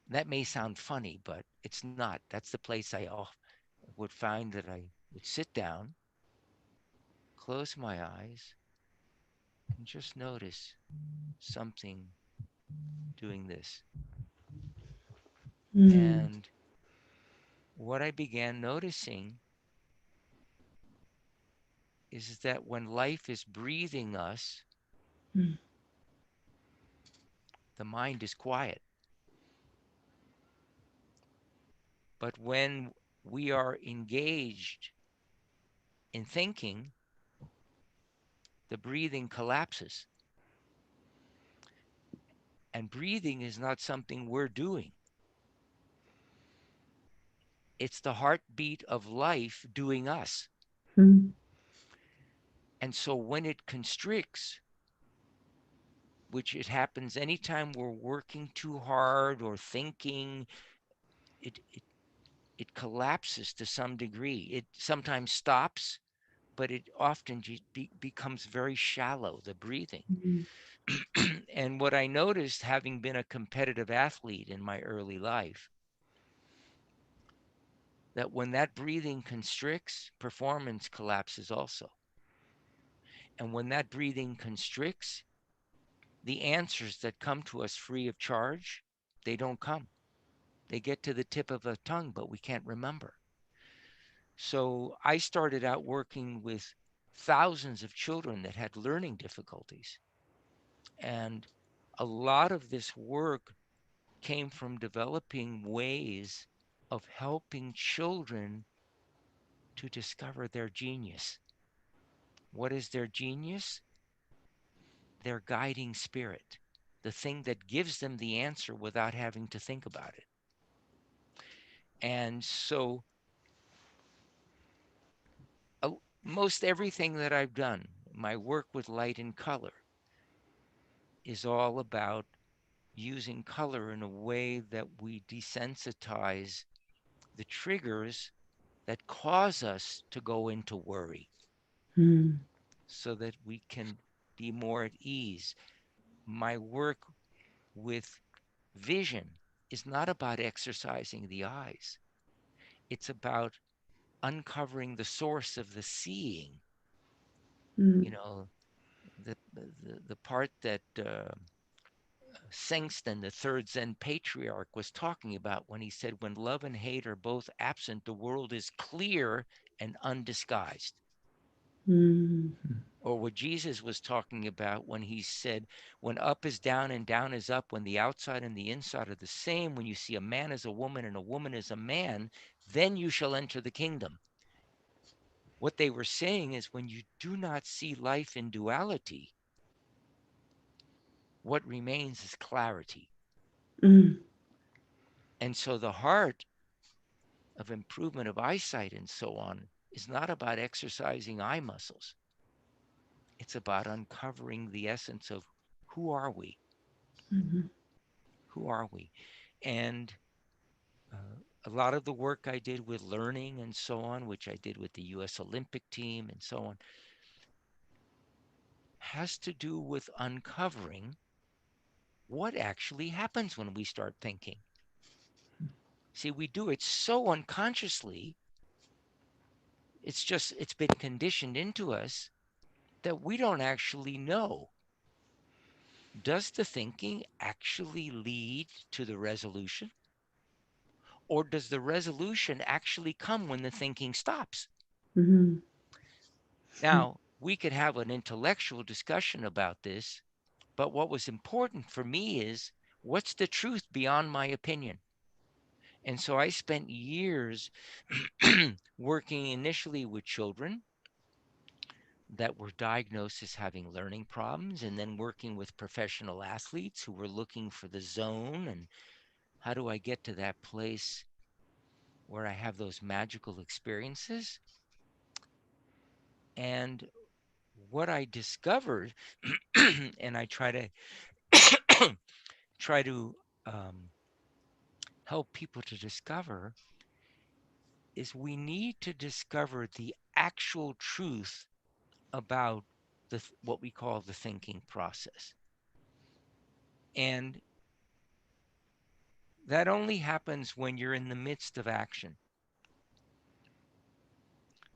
That may sound funny, but it's not. That's the place I would find that I would sit down, close my eyes, and just notice something doing this. Mm. And what I began noticing is that when life is breathing us, Mm. the mind is quiet. But when we are engaged in thinking, the breathing collapses. And breathing is not something we're doing. It's the heartbeat of life doing us. Mm. And so when it constricts, which it happens anytime we're working too hard or thinking, it collapses to some degree. It sometimes stops, but it often becomes very shallow, the breathing. Mm. And what I noticed, having been a competitive athlete in my early life, that when that breathing constricts, performance collapses also. And when that breathing constricts, the answers that come to us free of charge, they don't come. They get to the tip of the tongue, but we can't remember. So I started out working with thousands of children that had learning difficulties. And a lot of this work came from developing ways of helping children to discover their genius. What is their genius? Their guiding spirit, the thing that gives them the answer without having to think about it. And so most everything that I've done, my work with light and color, is all about using color in a way that we desensitize the triggers that cause us to go into worry Mm. so that we can be more at ease. My work with vision is not about exercising the eyes, it's about uncovering the source of the seeing. Mm. You know, the part that Sengsten, the third Zen patriarch, was talking about when he said, when love and hate are both absent, the world is clear and undisguised. Mm. Or what Jesus was talking about when he said, when up is down and down is up, when the outside and the inside are the same, when you see a man as a woman and a woman as a man, then you shall enter the kingdom. What they were saying is when you do not see life in duality, what remains is clarity. Mm. And so the heart of improvement of eyesight and so on is not about exercising eye muscles. It's about uncovering the essence of who are we? Mhm. Who are we? And a lot of the work I did with learning and so on, which I did with the US Olympic team and so on, has to do with uncovering what actually happens when we start thinking. See, we do it so unconsciously, it's been conditioned into us that we don't actually know. Does the thinking actually lead to the resolution? Or does the resolution actually come when the thinking stops? Mhm. Now, we could have an intellectual discussion about this, but what was important for me is what's the truth beyond my opinion? And so I spent years working initially with children that were diagnosed as having learning problems, and then working with professional athletes who were looking for the zone and how do I get to that place where I have those magical experiences. And what I discovered, and I try to help people to discover, is we need to discover the actual truth about what we call the thinking process. And that only happens when you're in the midst of action.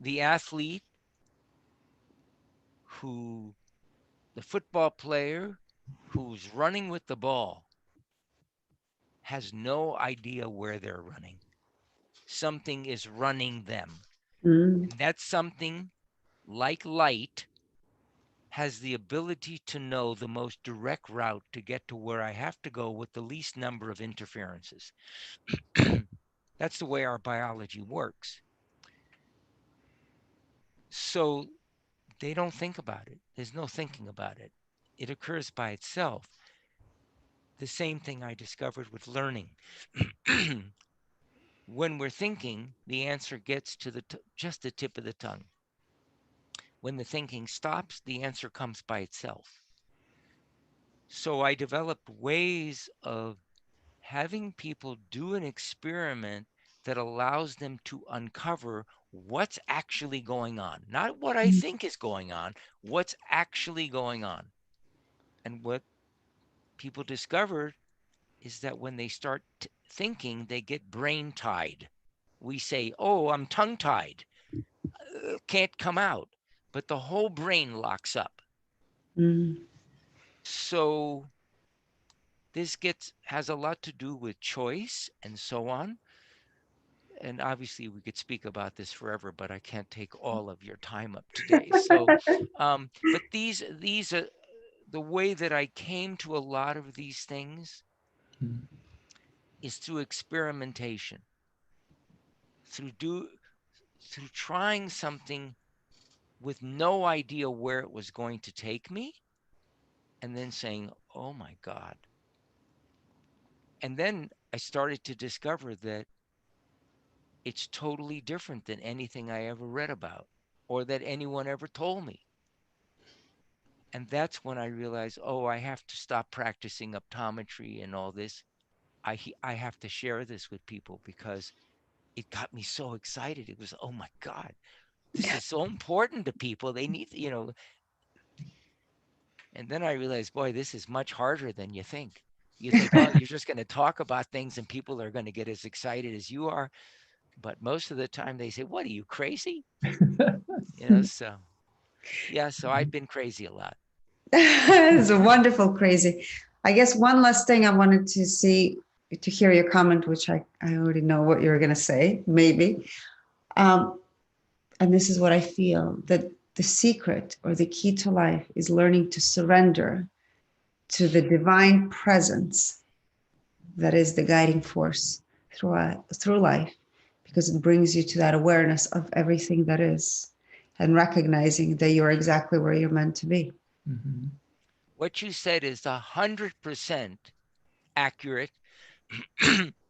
The athlete who, the football player who's running with the ball has no idea where they're running. Something is running them. Mm. And that something, like light, has the ability to know the most direct route to get to where I have to go with the least number of interferences. That's the way our biology works. So they don't think about it. There's no thinking about it. It occurs by itself. The same thing I discovered with learning. When we're thinking, the answer gets to just the tip of the tongue. When the thinking stops, the answer comes by itself. So I developed ways of having people do an experiment that allows them to uncover what's actually going on. Not what I think is going on, what's actually going on. And what people discovered is that when they start thinking, they get brain tied. We say, oh, I'm tongue tied, can't come out, but the whole brain locks up. Mm. So this has a lot to do with choice and so on. And obviously we could speak about this forever, but I can't take all of your time up today. So, but these are the way that I came to a lot of these things is through experimentation, through through trying something with no idea where it was going to take me, and then saying, "Oh my God." And then I started to discover that it's totally different than anything I ever read about or that anyone ever told me. And that's when I realized, oh, I have to stop practicing optometry and all this. I have to share this with people because it got me so excited. It was, oh my God, this is so important to people. They need, and then I realized, boy, this is much harder than you think. You think, oh, you're just going to talk about things and people are going to get as excited as you are. But most of the time they say, what are you, crazy? So yeah, so I've been crazy a lot. It's a wonderful crazy. I guess one last thing I wanted to hear your comment, which I already know what you're going to say, maybe. And this is what I feel, that the secret or the key to life is learning to surrender to the divine presence that is the guiding force through life, because it brings you to that awareness of everything that is and recognizing that you're exactly where you're meant to be. Mm-hmm. What you said is 100% accurate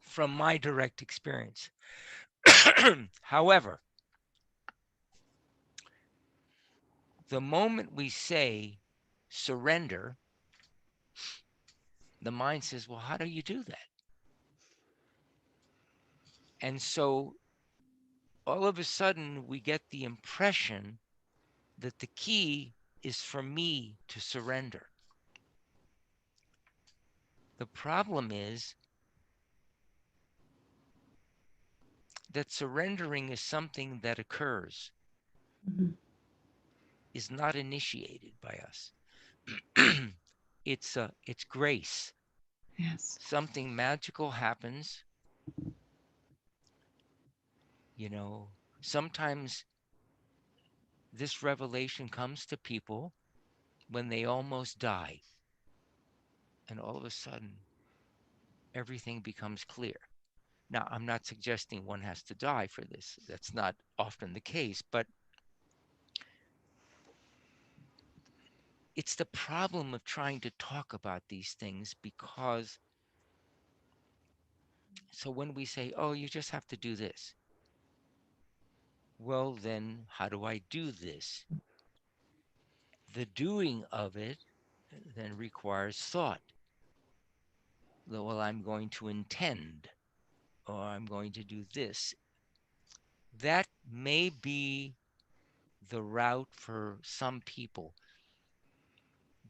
from my direct experience. However, the moment we say surrender, the mind says, well, how do you do that? And so all of a sudden, we get the impression that the key is for me to surrender. The problem is that surrendering is something that occurs, is not initiated by us. It's grace. Yes. Something magical happens. Sometimes this revelation comes to people when they almost die, and all of a sudden everything becomes clear. Now, I'm not suggesting one has to die for this. That's not often the case, but it's the problem of trying to talk about these things because so when we say, oh, you just have to do this, well, then how do I do this? The doing of it then requires thought. Well, I'm going to intend, or I'm going to do this. That may be the route for some people.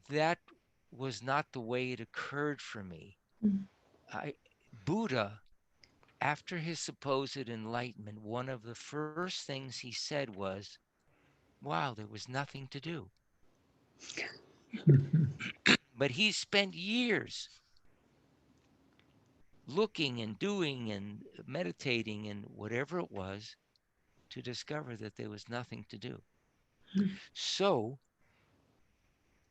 That was not the way it occurred for me. Mm. Buddha, after his supposed enlightenment, one of the first things he said was, wow, there was nothing to do. But he spent years looking and doing and meditating and whatever it was to discover that there was nothing to do. So,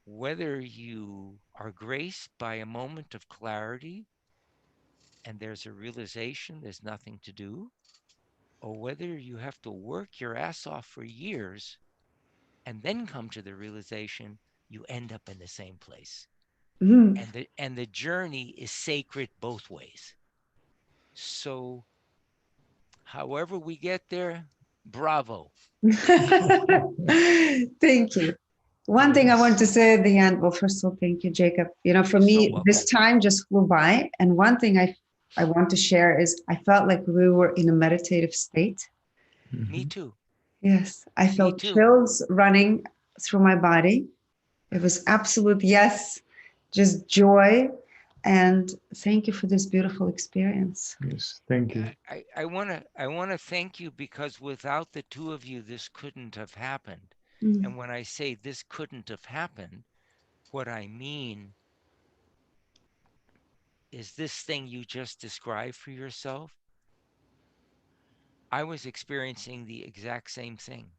whether you are graced by a moment of clarity and there's a realization there's nothing to do, or whether you have to work your ass off for years and then come to the realization you end up in the same place. Mm. And the journey is sacred both ways. So, however we get there, bravo. Thank you. One thing I want to Yes. say at the end, well, first of all, thank you, Jacob. For You're so me, this welcome. time just flew by. And one thing I want to share is I felt like we were in a meditative state. Me Mhm. too. Yes, I Me felt too. chills running through my body. It was absolute, yes, just joy. And thank you for this beautiful experience. Yes. Thank you. I wanna thank you because without the two of you, this couldn't have happened. Mm. And when I say this couldn't have happened, what I mean is this thing you just described for yourself. I was experiencing the exact same thing.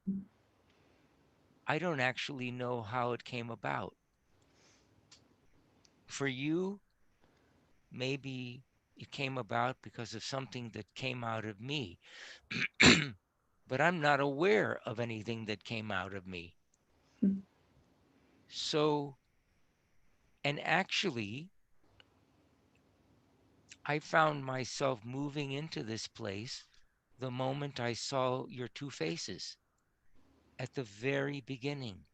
I don't actually know how it came about. For you, maybe it came about because of something that came out of me. But I'm not aware of anything that came out of me. Mm. So, and actually, I found myself moving into this place the moment I saw your two faces at the very beginning.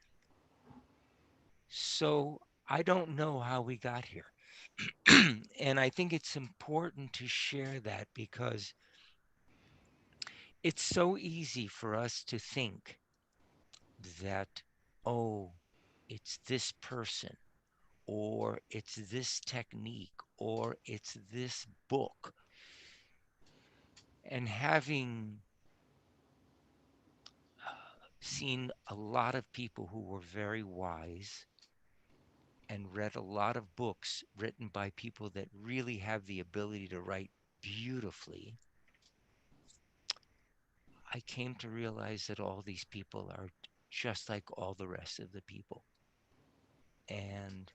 So, I don't know how we got here. And I think it's important to share that because it's so easy for us to think that, oh, it's this person, or it's this technique, or it's this book. And having seen a lot of people who were very wise and read a lot of books written by people that really have the ability to write beautifully, I came to realize that all these people are just like all the rest of the people. And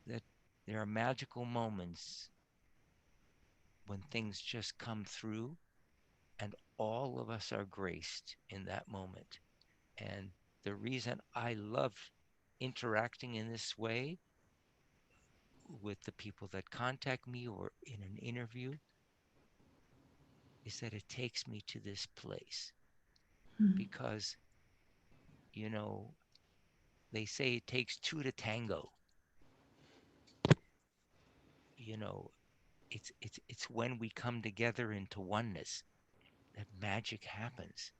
that there are magical moments when things just come through and all of us are graced in that moment. And the reason I love interacting in this way with the people that contact me or in an interview is that it takes me to this place Mm. because, you know, they say it takes two to tango. You know, it's when we come together into oneness that magic happens.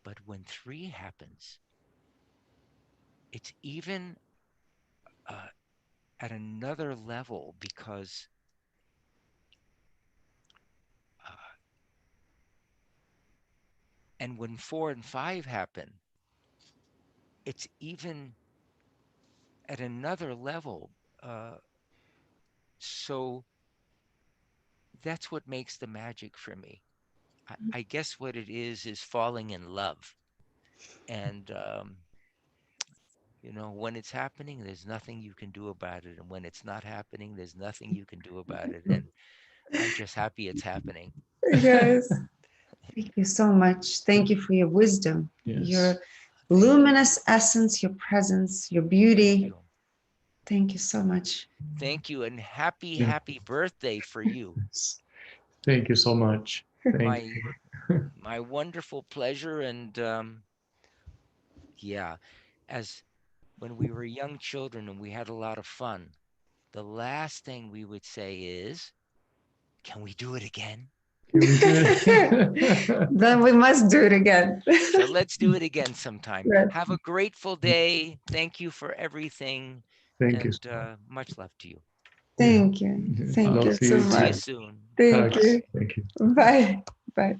But when three happens, it's even uh, at another level because uh, and when four and five happen, it's even at another level. Uh, so that's what makes the magic for me. I guess what it is falling in love. And You know, when it's happening, there's nothing you can do about it. And when it's not happening, there's nothing you can do about it. And I'm just happy it's happening. Yes. Thank you so much. Thank you for your wisdom, Yes. your Thank you. luminous essence, your presence, your beauty. Thank you. Thank you so much. Thank you. And happy, Yeah. happy birthday for you. Yes. Thank you so much. Thank My you. my wonderful pleasure. And yeah, as when we were young children and we had a lot of fun, the last thing we would say is, can we do it again? Can we do it? Then we must do it again. So let's do it again sometime. Right. Have a grateful day. Thank you for everything. Thank you. And much love to you. Thank you. Thank Love you to so you See you much. too. soon. Thank Hugs. you. Thank you. Bye. Bye.